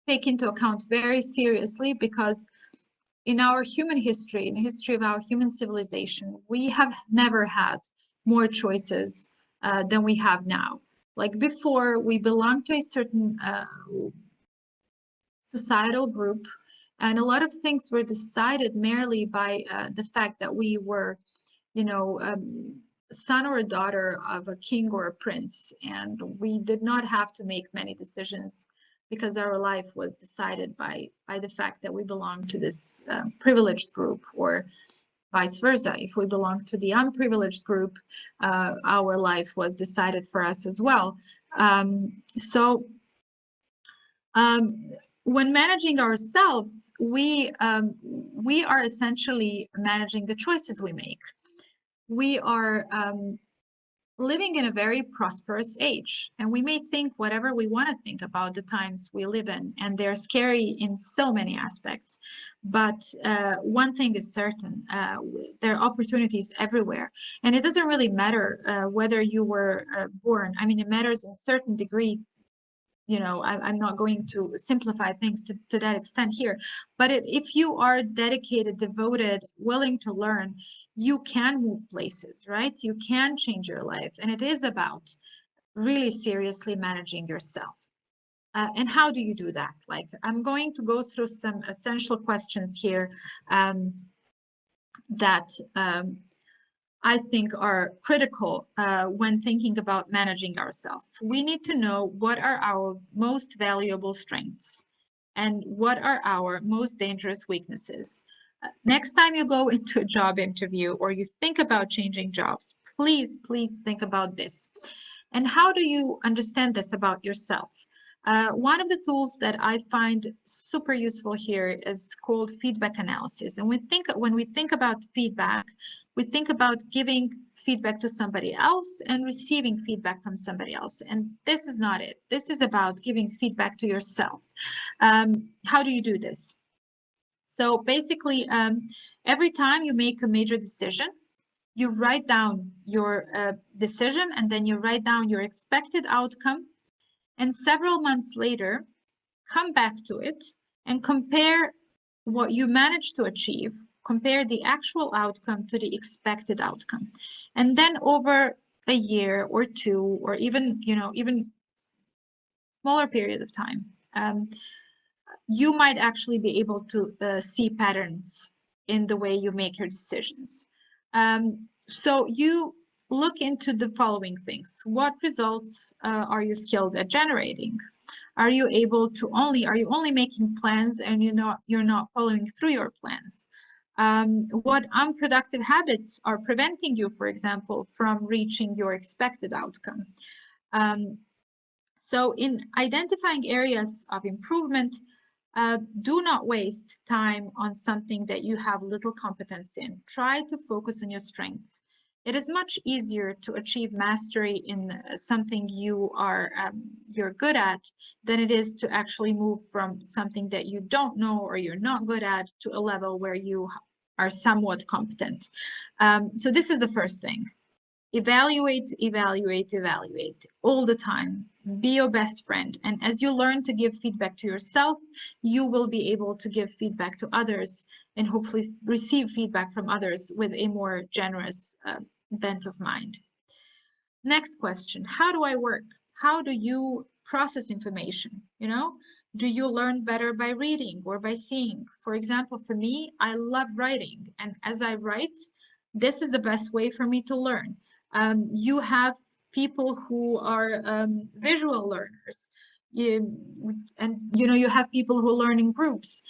take into account very seriously, because in our human history, in the history of our human civilization, we have never had more choices than we have now. Like before, we belonged to a certain societal group, and a lot of things were decided merely by the fact that we were, son or a daughter of a king or a prince, and we did not have to make many decisions because our life was decided by the fact that we belong to this privileged group, or vice versa. If we belong to the unprivileged group, our life was decided for us as well. When managing ourselves, we are essentially managing the choices we make. We are living in a very prosperous age, and we may think whatever we want to think about the times we live in, and they're scary in so many aspects. But one thing is certain, there are opportunities everywhere, and it doesn't really matter whether you were born. I mean, it matters in a certain degree. I'm not going to simplify things to that extent here, but if you are dedicated, devoted, willing to learn, you can move places, right? You can change your life, and it is about really seriously managing yourself. And how do you do that? Like, I'm going to go through some essential questions here that I think are critical when thinking about managing ourselves. We need to know what are our most valuable strengths and what are our most dangerous weaknesses. Next time you go into a job interview or you think about changing jobs, please think about this. And how do you understand this about yourself? One of the tools that I find super useful here is called feedback analysis. And when we think about feedback, we think about giving feedback to somebody else and receiving feedback from somebody else. And this is not it. This is about giving feedback to yourself. How do you do this? So basically, every time you make a major decision, you write down your decision, and then you write down your expected outcome. And several months later, come back to it and compare what you managed to achieve, compare the actual outcome to the expected outcome. And then over a year or two, or even smaller period of time, you might actually be able to see patterns in the way you make your decisions. So you look into the following things. What results are you skilled at generating? Are you only making plans and you're not following through your plans? What unproductive habits are preventing you, for example, from reaching your expected outcome? So in identifying areas of improvement, do not waste time on something that you have little competence in. Try to focus on your strengths. It is much easier to achieve mastery in something you're good at than it is to actually move from something that you don't know or you're not good at to a level where you are somewhat competent. So this is the first thing. Evaluate all the time. Be your best friend. And as you learn to give feedback to yourself, you will be able to give feedback to others and hopefully receive feedback from others with a more generous bent of mind. Next question, how do I work? How do you process information? Do you learn better by reading or by seeing? For example, for me, I love writing. And as I write, this is the best way for me to learn. You have people who are visual learners. you have people who learn in groups.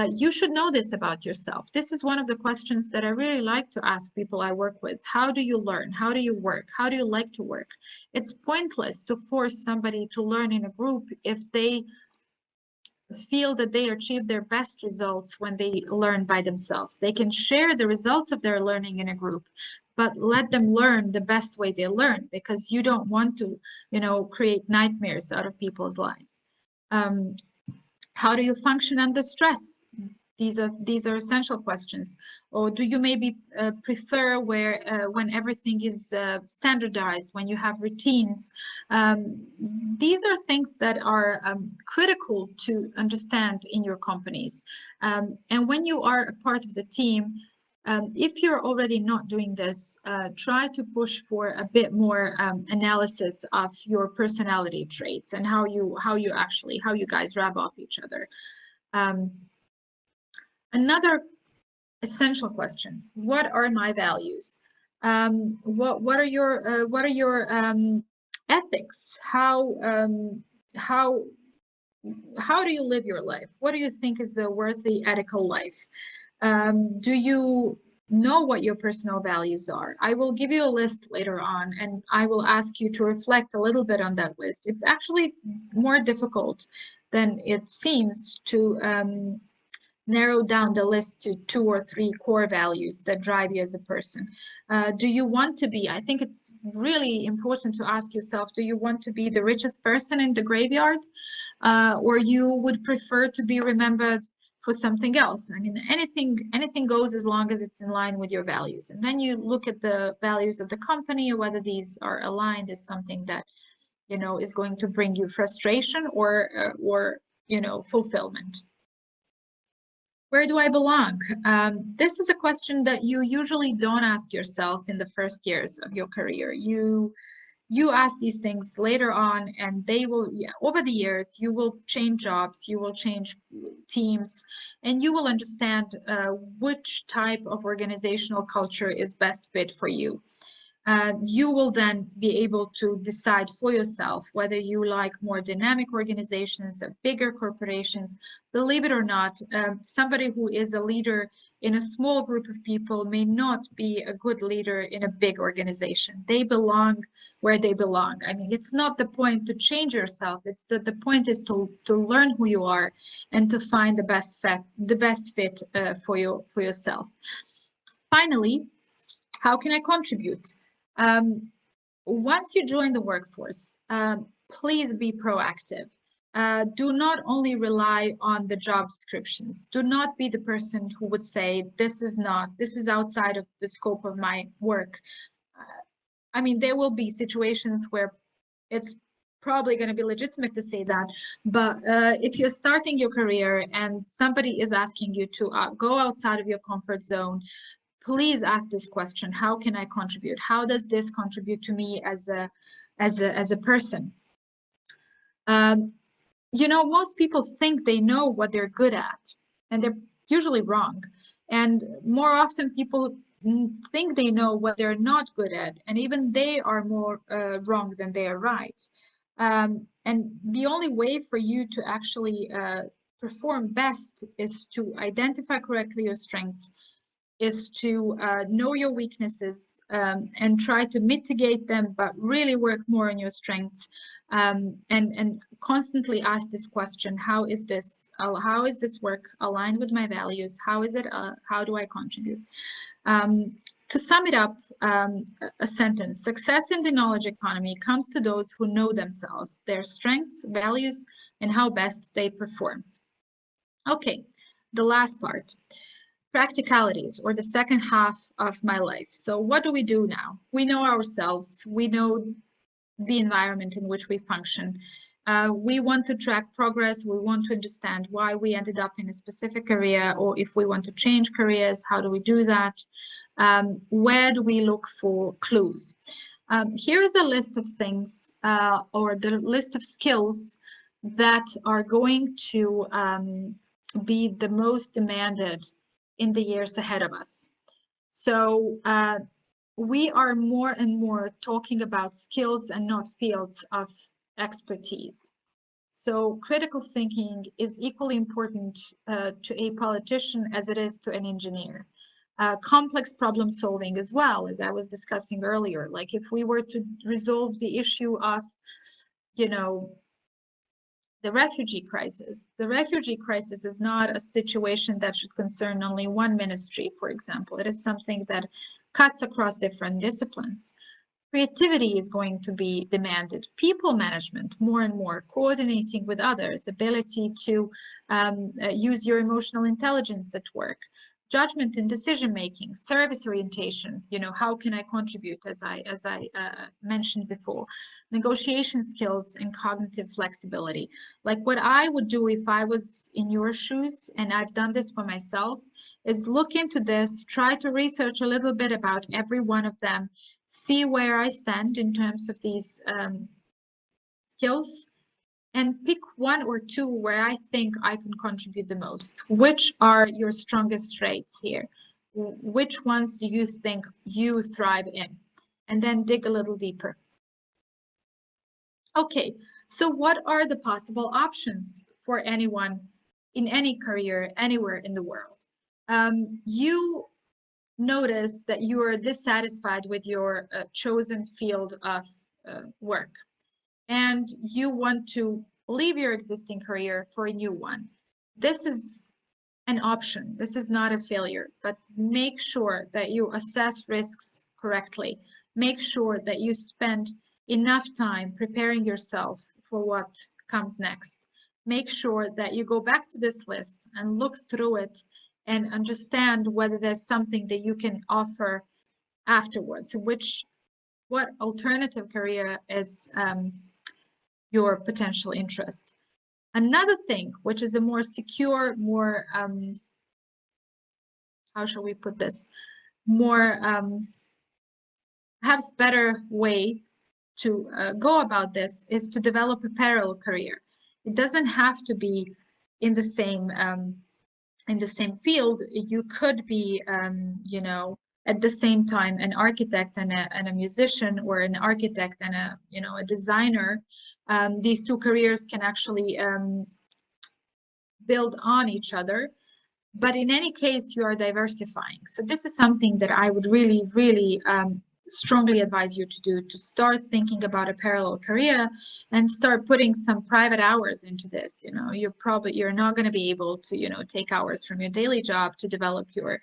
You should know this about yourself. This is one of the questions that I really like to ask people I work with. How do you learn? How do you work? How do you like to work? It's pointless to force somebody to learn in a group if they feel that they achieve their best results when they learn by themselves. They can share the results of their learning in a group, but let them learn the best way they learn, because you don't want to, create nightmares out of people's lives. How do you function under stress? These are essential questions. Or do you maybe prefer when everything is standardized, when you have routines? These are things that are critical to understand in your companies. And when you are a part of the team, if you're already not doing this, try to push for a bit more analysis of your personality traits and how you guys rub off each other. Another essential question: what are my values? What are your ethics? How do you live your life? What do you think is a worthy, ethical life? Do you know what your personal values are? I will give you a list later on, and I will ask you to reflect a little bit on that list. It's actually more difficult than it seems to narrow down the list to 2 or 3 core values that drive you as a person. Do you want to be, I think it's really important to ask yourself, do you want to be the richest person in the graveyard? Or you would prefer to be remembered for something else? I mean, anything goes as long as it's in line with your values. And then you look at the values of the company, or whether these are aligned is something that, is going to bring you frustration or fulfillment. Where do I belong? This is a question that you usually don't ask yourself in the first years of your career. You ask these things later on, and they will, over the years, you will change jobs, you will change teams, and you will understand which type of organizational culture is best fit for you. You will then be able to decide for yourself whether you like more dynamic organizations, bigger corporations. Believe it or not, somebody who is a leader in a small group of people may not be a good leader in a big organization. They belong where they belong. I mean, it's not the point to change yourself. It's the point is to learn who you are and to find the best fit for yourself. Finally, how can I contribute? Once you join the workforce, please be proactive. Do not only rely on the job descriptions. Do not be the person who would say, this is outside of the scope of my work. I mean, there will be situations where it's probably going to be legitimate to say that, but if you're starting your career and somebody is asking you to go outside of your comfort zone, please ask this question: how can I contribute? How does this contribute to me as a person? Most people think they know what they're good at, and they're usually wrong. And more often, people think they know what they're not good at, and even they are more wrong than they are right. And the only way for you to actually perform best is to identify correctly your strengths, is to know your weaknesses and try to mitigate them, but really work more on your strengths, and constantly ask this question: how is this work aligned with my values? How do I contribute? To sum it up, a sentence: success in the knowledge economy comes to those who know themselves, their strengths, values, and how best they perform. Okay, the last part. Practicalities, or the second half of my life. So what do we do now? We know ourselves. We know the environment in which we function. We want to track progress. We want to understand why we ended up in a specific area, or if we want to change careers, how do we do that? Where do we look for clues? Here is a list of things, or the list of skills that are going to be the most demanded in the years ahead of us. So we are more and more talking about skills and not fields of expertise. So critical thinking is equally important to a politician as it is to an engineer. Complex problem solving as well, as I was discussing earlier. Like if we were to resolve the issue of, you know, the refugee crisis. The refugee crisis is not a situation that should concern only one ministry, for example. It is something that cuts across different disciplines. Creativity is going to be demanded. People management, more and more, coordinating with others, ability to use your emotional intelligence at work, judgment and decision making, service orientation. You know, how can I contribute, as I mentioned before, negotiation skills and cognitive flexibility. Like what I would do if I was in your shoes, and I've done this for myself, is look into this, try to research a little bit about every one of them, see where I stand in terms of these skills, and pick one or two where I think I can contribute the most. Which are your strongest traits here? Which ones do you think you thrive in? And then dig a little deeper. Okay, so what are the possible options for anyone in any career anywhere in the world? You notice that you are dissatisfied with your chosen field of work and you want to leave your existing career for a new one. This is an option. This is not a failure, but make sure that you assess risks correctly. Make sure that you spend enough time preparing yourself for what comes next. Make sure that you go back to this list and look through it and understand whether there's something that you can offer afterwards, what alternative career is your potential interest. Another thing, which is a more secure, more, how shall we put this, more perhaps better way to go about this is to develop a parallel career. It doesn't have to be in the same field. You could be, you know, at the same time an architect and a musician, or an architect and a designer. These two careers can actually build on each other. But in any case, you are diversifying. So this is something that I would really, really strongly advise you to do, to start thinking about a parallel career and start putting some private hours into this. You know, you're not going to be able to, you know, take hours from your daily job to develop your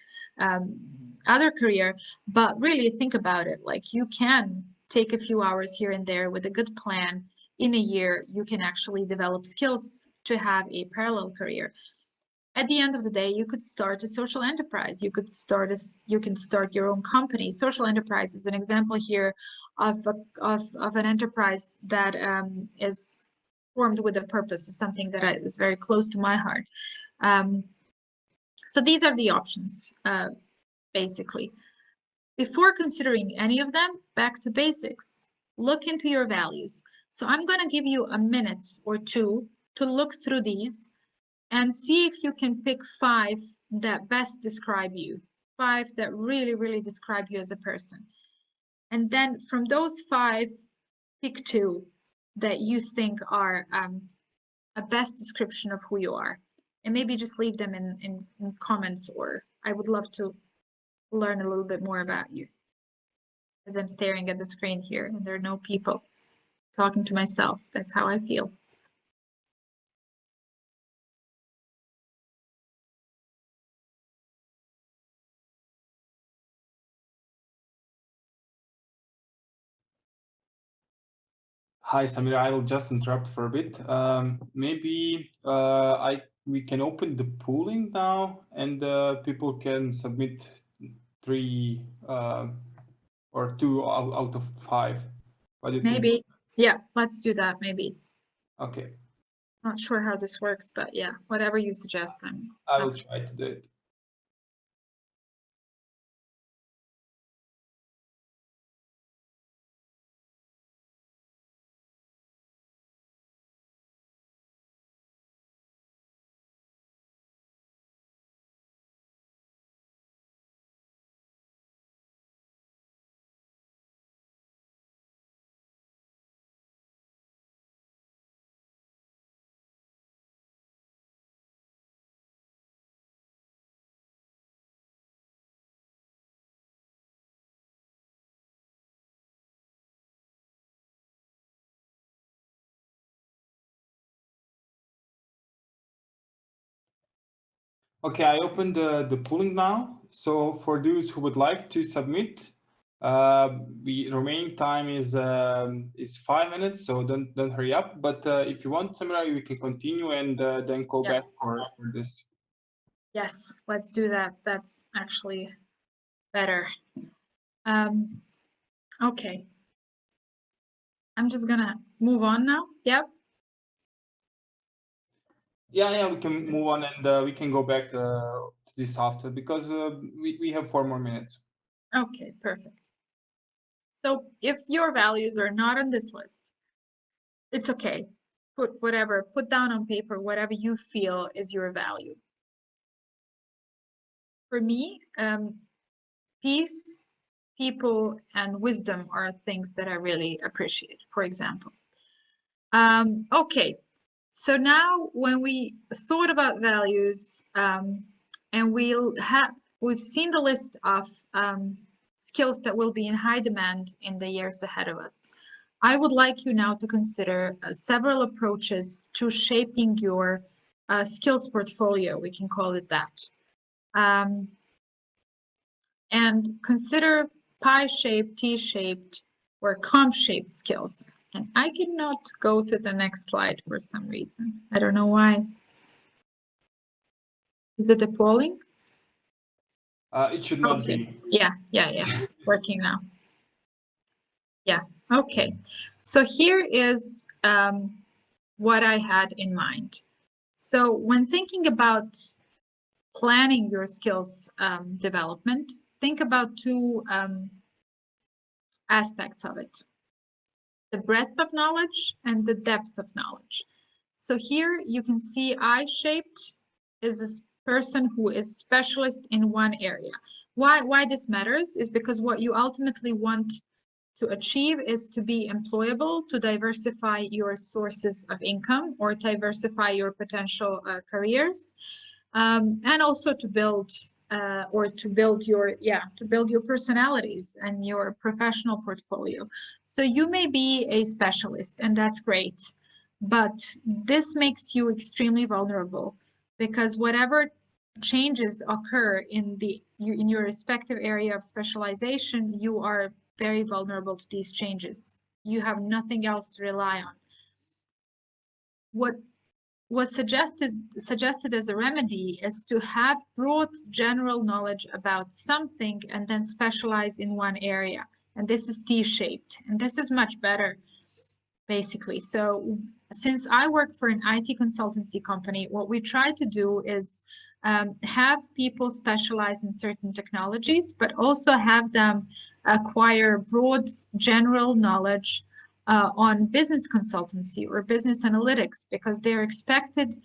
other career, but really think about it. Like, you can take a few hours here and there with a good plan. In a year, you can actually develop skills to have a parallel career. At the end of the day, you could start a social enterprise. You can start your own company. Social enterprise is an example here of an enterprise that is formed with a purpose. It's something that is very close to my heart. So these are the options, basically. Before considering any of them, back to basics. Look into your values. So I'm going to give you a minute or two to look through these and see if you can pick 5 that best describe you, 5 that really, really describe you as a person. And then from those 5, pick 2 that you think are a best description of who you are. And maybe just leave them in comments, or I would love to learn a little bit more about you. As I'm staring at the screen here and there are no people, talking to myself. That's how I feel. Hi, Samira. I will just interrupt for a bit. Maybe we can open the pooling now, and people can submit 3 or 2 out of 5. What do you think? Maybe. Yeah, let's do that, maybe. Okay. Not sure how this works, but yeah, whatever you suggest, I will try to do it. Okay, I opened the pooling now. So for those who would like to submit, the remaining time is 5 minutes. So don't hurry up. But if you want, Samira, we can continue and then call back for this. Yes, let's do that. That's actually better. Okay. I'm just gonna move on now. Yep. Yeah, we can move on and we can go back to this after because we have 4 more minutes. Okay, perfect. So if your values are not on this list, it's okay. Put down on paper whatever you feel is your value. For me, peace, people, and wisdom are things that I really appreciate, for example. Okay, so now when we thought about values, and we've seen the list of skills that will be in high demand in the years ahead of us. I would like you now to consider several approaches to shaping your skills portfolio, we can call it that. And consider pie-shaped, T-shaped, or comb-shaped skills. And I cannot go to the next slide for some reason. I don't know why. Is it appalling? It should not be. Yeah. It's working now. Yeah, okay. So here is what I had in mind. So when thinking about planning your skills development, think about two aspects of it: the breadth of knowledge and the depth of knowledge. So here you can see I-shaped is this person who is specialist in one area. Why this matters is because what you ultimately want to achieve is to be employable, to diversify your sources of income or diversify your potential careers, and also to build your personalities and your professional portfolio. So you may be a specialist, and that's great, but this makes you extremely vulnerable because whatever changes occur in your respective area of specialization, you are very vulnerable to these changes. You have nothing else to rely on. What was suggested as a remedy is to have broad general knowledge about something and then specialize in one area. And this is T-shaped, and this is much better, basically. So since I work for an IT consultancy company, what we try to do is have people specialize in certain technologies, but also have them acquire broad general knowledge on business consultancy or business analytics, because they're expected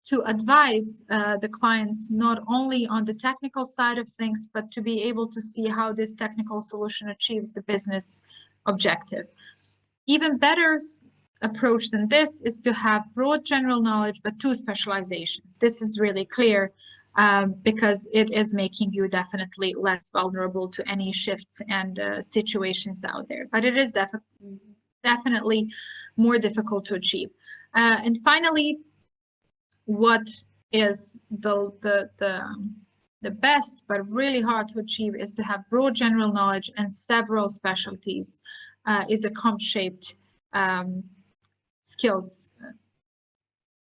to advise the clients not only on the technical side of things, but to be able to see how this technical solution achieves the business objective. Even better approach than this is to have broad general knowledge, but two specializations. This is really clear because it is making you definitely less vulnerable to any shifts and situations out there. But it is definitely more difficult to achieve. And finally, what is the best but really hard to achieve is to have broad general knowledge and several specialties, is a comb-shaped skills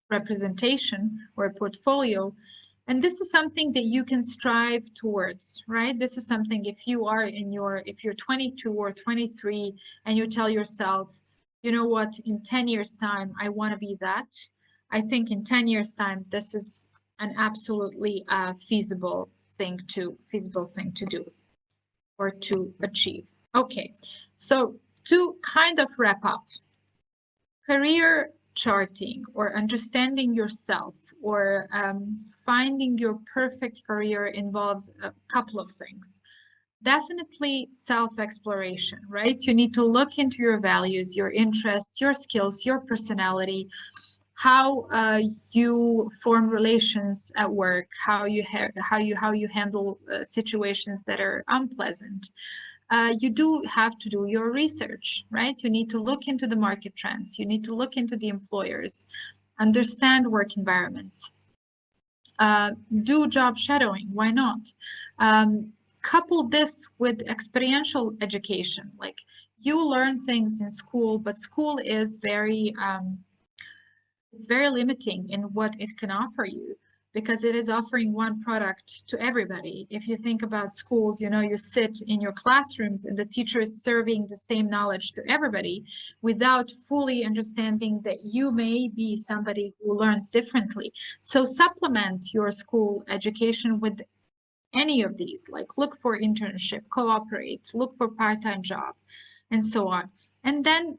representation or a portfolio. And this is something that you can strive towards, right? This is something if you're 22 or 23 and you tell yourself, you know what, in 10 years time, I want to be that. I think in 10 years time, this is an absolutely feasible thing to do or to achieve. Okay, so to kind of wrap up, career charting or understanding yourself or finding your perfect career involves a couple of things. Definitely self-exploration, right? You need to look into your values, your interests, your skills, your personality, how you form relations at work, how you handle situations that are unpleasant. You do have to do your research, right? You need to look into the market trends. You need to look into the employers, understand work environments. Do job shadowing. Why not? Couple this with experiential education. Like you learn things in school, but school is it's very limiting in what it can offer you because it is offering one product to everybody. If you think about schools, you know, you sit in your classrooms and the teacher is serving the same knowledge to everybody without fully understanding that you may be somebody who learns differently. So supplement your school education with any of these, like look for internship, cooperate, look for part-time job, and so on. And then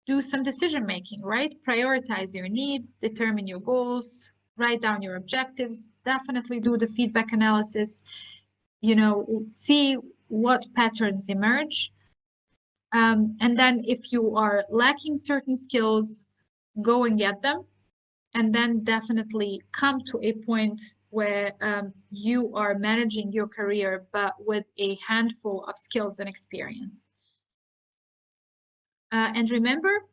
do some decision making, right? Prioritize your needs, determine your goals, write down your objectives, definitely do the feedback analysis, you know, see what patterns emerge. And then if you are lacking certain skills, go and get them. And then definitely come to a point where you are managing your career, but with a handful of skills and experience. And remember,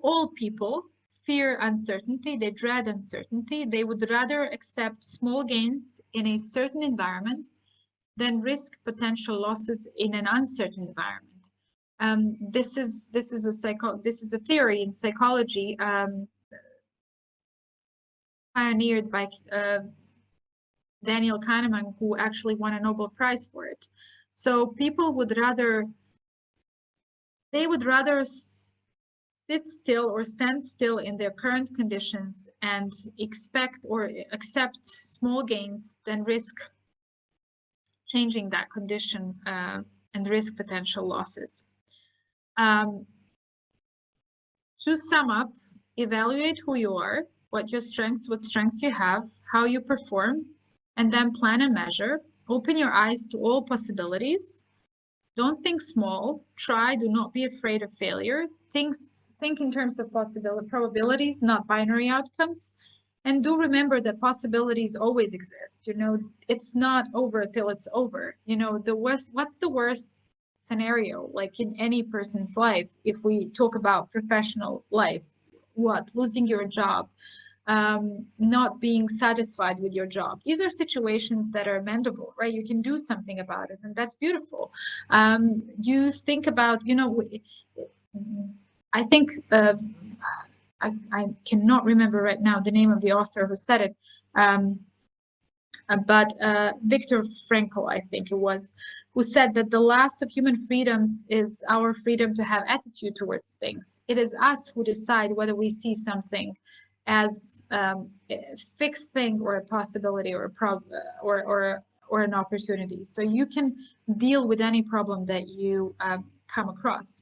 all people fear uncertainty, they dread uncertainty. They would rather accept small gains in a certain environment than risk potential losses in an uncertain environment. This is a theory in psychology pioneered by Daniel Kahneman, who actually won a Nobel Prize for it. So people would rather sit still or stand still in their current conditions and expect or accept small gains than risk changing that condition and risk potential losses. To sum up, evaluate who you are, what strengths you have, how you perform, and then plan and measure. Open your eyes to all possibilities. Don't think small. Try. Do not be afraid of failure. Think in terms of probabilities, not binary outcomes. And do remember that possibilities always exist. You know, it's not over till it's over. You know, what's the worst scenario, like in any person's life, if we talk about professional life? What? Losing your job, not being satisfied with your job. These are situations that are mendable, right? You can do something about it, and that's beautiful. You think about, you know, I think I cannot remember right now the name of the author who said it, but Viktor Frankl, I think it was, who said that the last of human freedoms is our freedom to have attitude towards things. It is us who decide whether we see something as a fixed thing or a possibility or or an opportunity. So you can deal with any problem that you come across.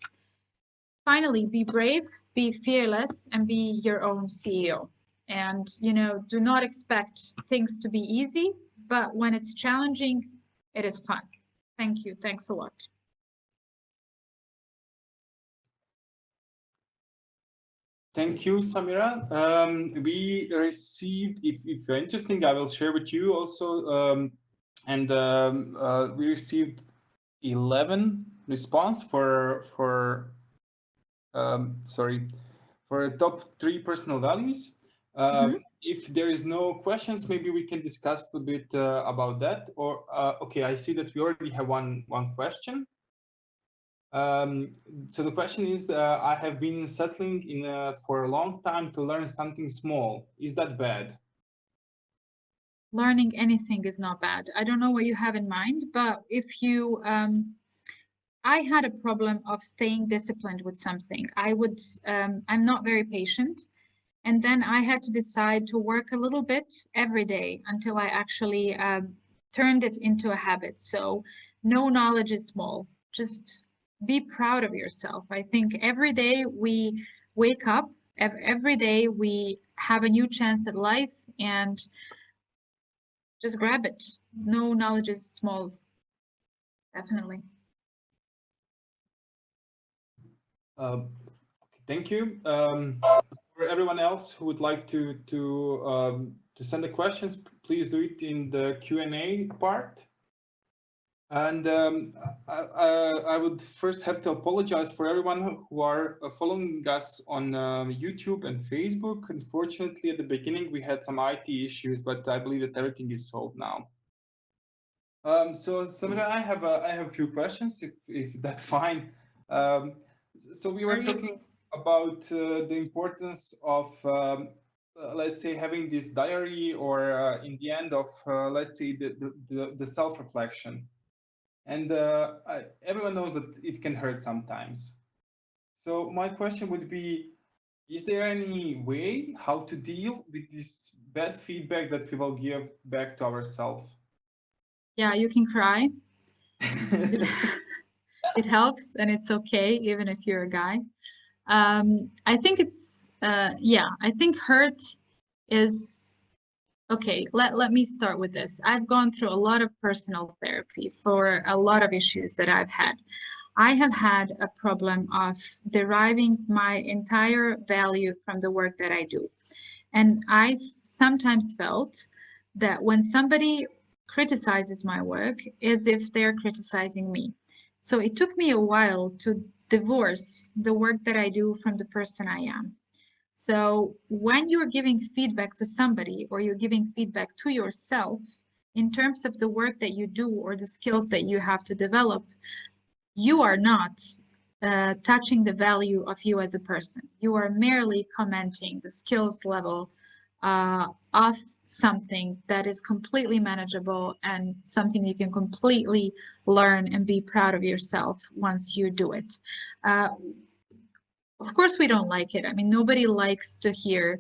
Finally, be brave, be fearless, and be your own CEO. And, you know, do not expect things to be easy, but when it's challenging, it is fun. Thank you. Thanks a lot. Thank you, Samira. We received, if you're interested, I will share with you also. We received 11 response for top 3 personal values. If there is no questions, maybe we can discuss a bit about that. Or okay, I see that we already have one question. So the question is, I have been settling in for a long time to learn something small. Is that bad? Learning anything is not bad. I don't know what you have in mind, but if you, I had a problem of staying disciplined with something. I'm not very patient. And then I had to decide to work a little bit every day until I actually turned it into a habit. So no knowledge is small. Just be proud of yourself. I think every day we wake up, every day we have a new chance at life, and just grab it. No knowledge is small. Definitely. Thank you. For everyone else who would like to send the questions, please do it in the Q&A part. And I would first have to apologize for everyone who are following us on YouTube and Facebook. Unfortunately, at the beginning, we had some IT issues, but I believe that everything is solved now. So Samira, I have a few questions, if that's fine. Um, so we were talking about the importance of let's say having this diary, or in the end of let's say the self-reflection. And everyone knows that it can hurt sometimes. So my question would be, is there any way how to deal with this bad feedback that we will give back to ourselves? Yeah, you can cry. It, it helps, and it's okay, even if you're a guy. I think yeah, I think hurt is okay. Let me start with this. I've gone through a lot of personal therapy for a lot of issues that I've had. I have had a problem of deriving my entire value from the work that I do. And I've sometimes felt that when somebody criticizes my work, as if they're criticizing me. So it took me a while to divorce the work that I do from the person I am. So when you're giving feedback to somebody, or you're giving feedback to yourself in terms of the work that you do or the skills that you have to develop, you are not touching the value of you as a person. You are merely commenting the skills level of something that is completely manageable and something you can completely learn and be proud of yourself once you do it. Uh, of course, we don't like it. I mean, nobody likes to hear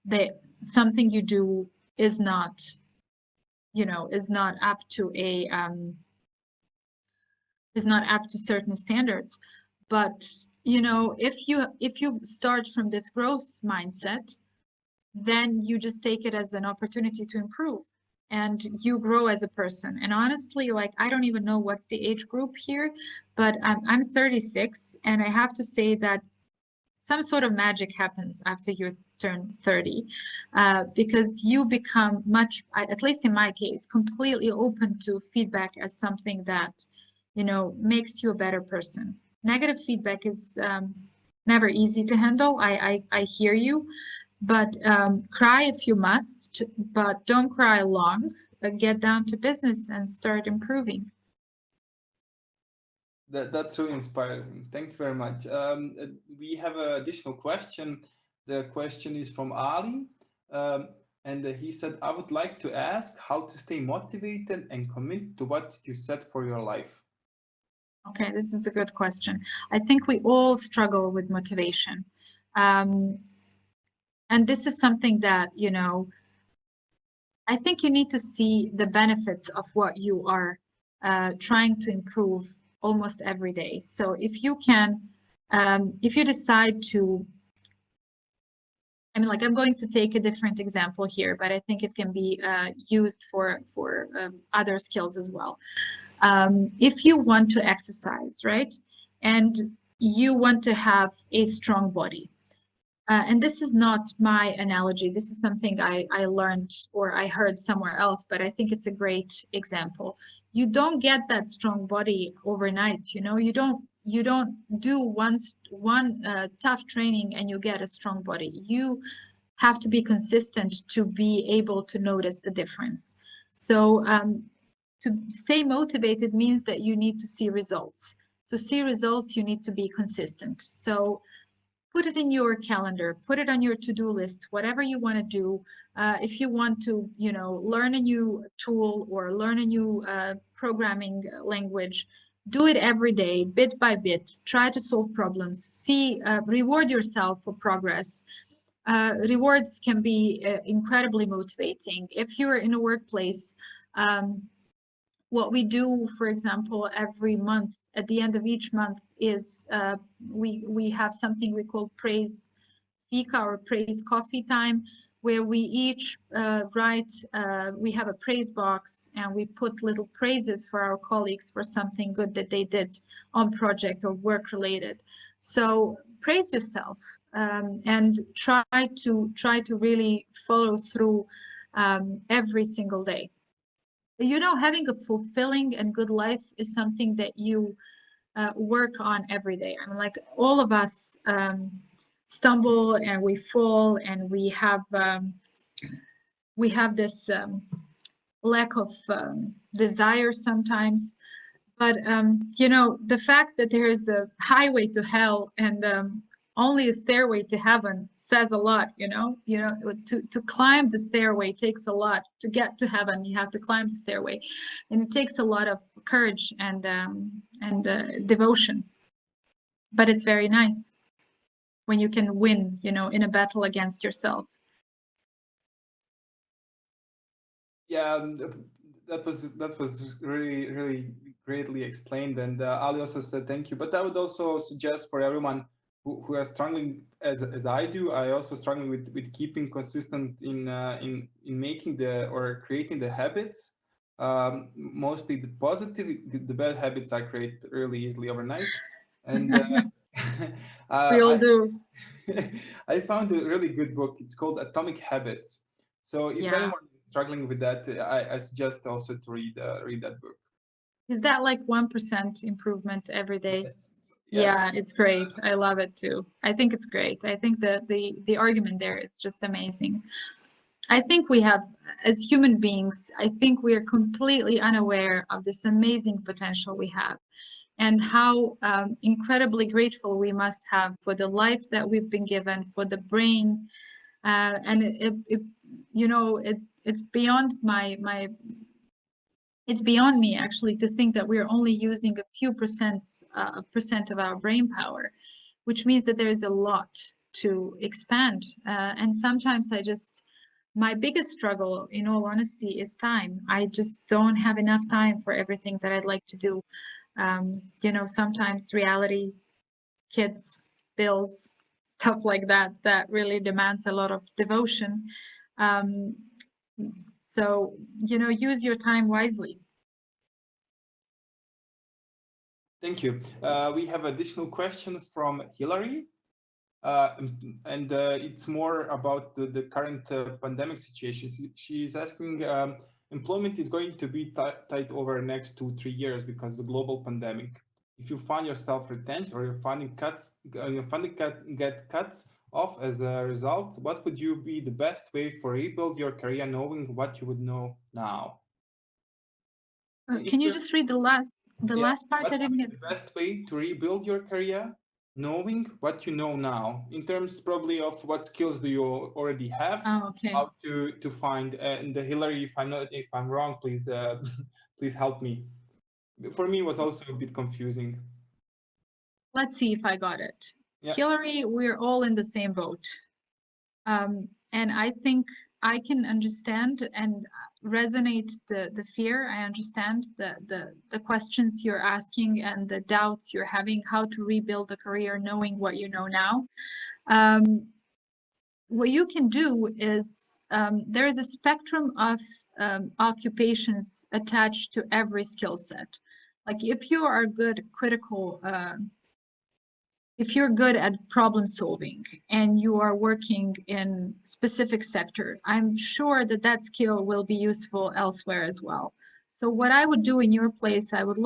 that something you do is not, is not up to certain standards. But if you start from this growth mindset, then you just take it as an opportunity to improve, and you grow as a person. And honestly, like, I don't even know what's the age group here, but I'm 36, and I have to say that some sort of magic happens after you turn 30, because you become much, at least in my case, completely open to feedback as something that makes you a better person. Negative feedback is never easy to handle. I hear you, but cry if you must, but don't cry long. Get down to business and start improving. That's really inspiring. Thank you very much. We have an additional question. The question is from Ali. Um, and he said, I would like to ask how to stay motivated and commit to what you set for your life. Okay, this is a good question. I think we all struggle with motivation. Um, and this is something that, I think you need to see the benefits of what you are trying to improve almost every day. So if you decide to, I mean, like, I'm going to take a different example here, but I think it can be used for other skills as well. If you want to exercise, right, and you want to have a strong body, and this is not my analogy. This is something I learned or I heard somewhere else, but I think it's a great example. You don't get that strong body overnight. You don't do one tough training and you get a strong body. You have to be consistent to be able to notice the difference. So to stay motivated means that you need to see results. To see results, you need to be consistent. So put it in your calendar, put it on your to-do list, whatever you want to do. If you want to, learn a new tool or learn a new programming language, do it every day, bit by bit. Try to solve problems. Reward yourself for progress. Rewards can be incredibly motivating. If you're in a workplace, what we do, for example, every month, at the end of each month, is we have something we call praise fika or praise coffee time, where we each write, we have a praise box and we put little praises for our colleagues for something good that they did on project or work related. So praise yourself, and try to really follow through every single day. you know, having a fulfilling and good life is something that you work on every day. I mean, like all of us stumble and we fall and we have this lack of desire sometimes. But you know, the fact that there is a highway to hell and only a stairway to heaven says a lot. You know, to climb the stairway takes a lot. To get to heaven, you have to climb the stairway, and it takes a lot of courage and devotion. But it's very nice when you can win, you know, in a battle against yourself. Yeah, that was really greatly explained, and Ali also said thank you. But I would also suggest for everyone who are struggling as I do, I also struggling with keeping consistent in making or creating the habits. Mostly the positive, the bad habits I create really easily overnight, and We all I do. I found a really good book. It's called Atomic Habits. So if Yeah. anyone is struggling with that, I suggest also to read that book. Is that like 1% improvement every day? Yes, Yeah, yes. it's great. I love it too. I think it's great. I think that the argument there is just amazing. I think we have, as human beings, I think we are completely unaware of this amazing potential we have and how incredibly grateful we must have for the life that we've been given, for the brain. And you know, it's beyond it's beyond me actually to think that we're only using a few percent of our brain power, which means that there is a lot to expand. And sometimes my biggest struggle, in all honesty, is time. I just don't have enough time for everything that I'd like to do. You know, sometimes reality, kids, bills, stuff like that, that really demands a lot of devotion. Um, so, you know, use your time wisely. Thank you. We have additional question from Hillary. And it's more about the current pandemic situation. She's asking, employment is going to be tight over the next 2-3 years because of the global pandemic. If you find yourself retrenched or you're finding get cuts off as a result, what would you be the best way for rebuild your career knowing what you would know now? In Can you terms just read the Yeah, last part? what I would didn't be get. the best way to rebuild your career, knowing what you know now, in terms probably of what skills do you already have, Oh, okay. how to find. And Hillary, if I'm wrong, please please help me. For me, it was also a bit confusing. Let's see if I got it. Yeah, Hillary, we're all in the same boat. And I think I can understand and resonate the fear. I understand the questions you're asking and the doubts you're having, how to rebuild a career knowing what you know now. What you can do is there is a spectrum of occupations attached to every skill set. Like if you are good critical if you're good at problem solving and you are working in specific sector, I'm sure that that skill will be useful elsewhere as well. So what I would do in your place, I would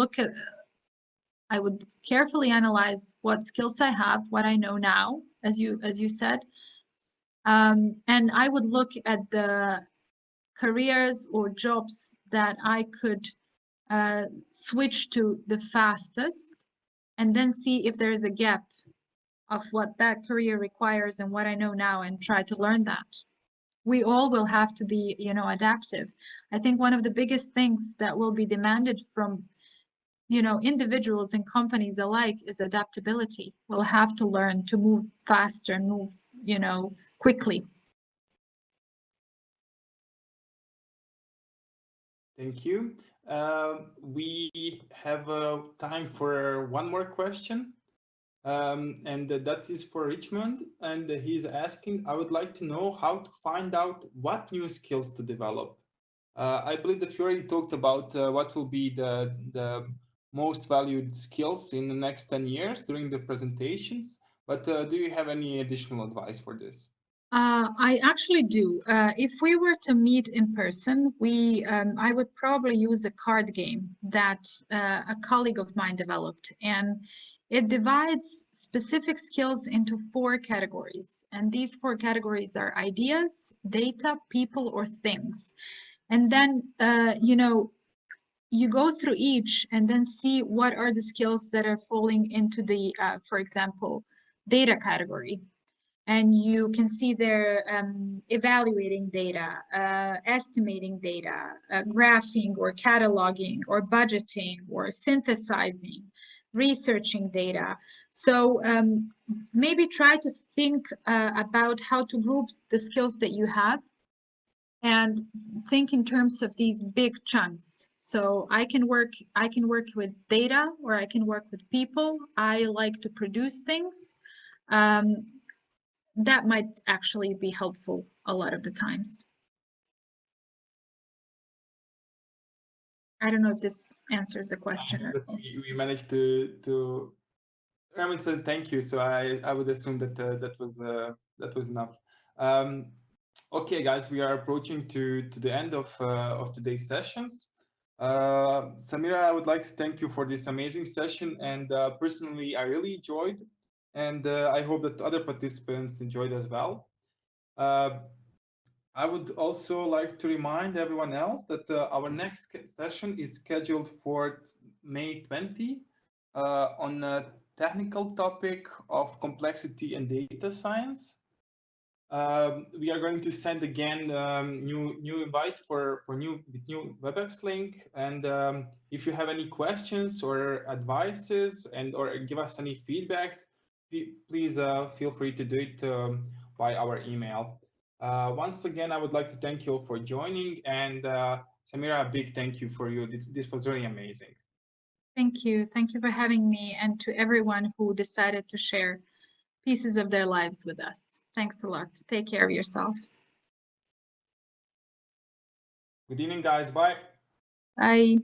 carefully analyze what skills I have, what I know now, as you said, and I would look at the careers or jobs that I could switch to the fastest, and then see if there is a gap of what that career requires and what I know now and try to learn that. We all will have to be, you know, adaptive. I think one of the biggest things that will be demanded from, you know, individuals and companies alike is adaptability. We'll have to learn to move faster and move, you know, quickly. thank you. We have time for one more question. And that is for Richmond. And he's asking, I would like to know how to find out what new skills to develop. I believe that we already talked about what will be the most valued skills in the next 10 years during the presentations. But do you have any additional advice for this? I actually do. If we were to meet in person, I would probably use a card game that a colleague of mine developed, and it divides specific skills into 4 categories. And these 4 categories are ideas, data, people, or things. And then, you go through each and then see what are the skills that are falling into the, for example, data category. And you can see they're evaluating data, estimating data, graphing or cataloging or budgeting or synthesizing, researching data. So maybe try to think about how to group the skills that you have and think in terms of these big chunks. So I can work with data, or I can work with people. I like to produce things. That might actually be helpful a lot of the times. I don't know if this answers the question. We managed to. I mean, so thank you. So I would assume that that was enough. Okay, guys, we are approaching to the end of today's sessions. Samira, I would like to thank you for this amazing session, and personally, I really enjoyed, and I hope that other participants enjoyed as well. I would also like to remind everyone else that our next session is scheduled for May 20 on a technical topic of complexity and data science. We are going to send again new invite with new WebEx link. And if you have any questions or advices or give us any feedbacks, please feel free to do it by our email. Once again, I would like to thank you all for joining, and Samira, a big thank you for you. This was really amazing. Thank you. Thank you for having me, and to everyone who decided to share pieces of their lives with us. Thanks a lot. Take care of yourself. Good evening, guys. Bye. Bye.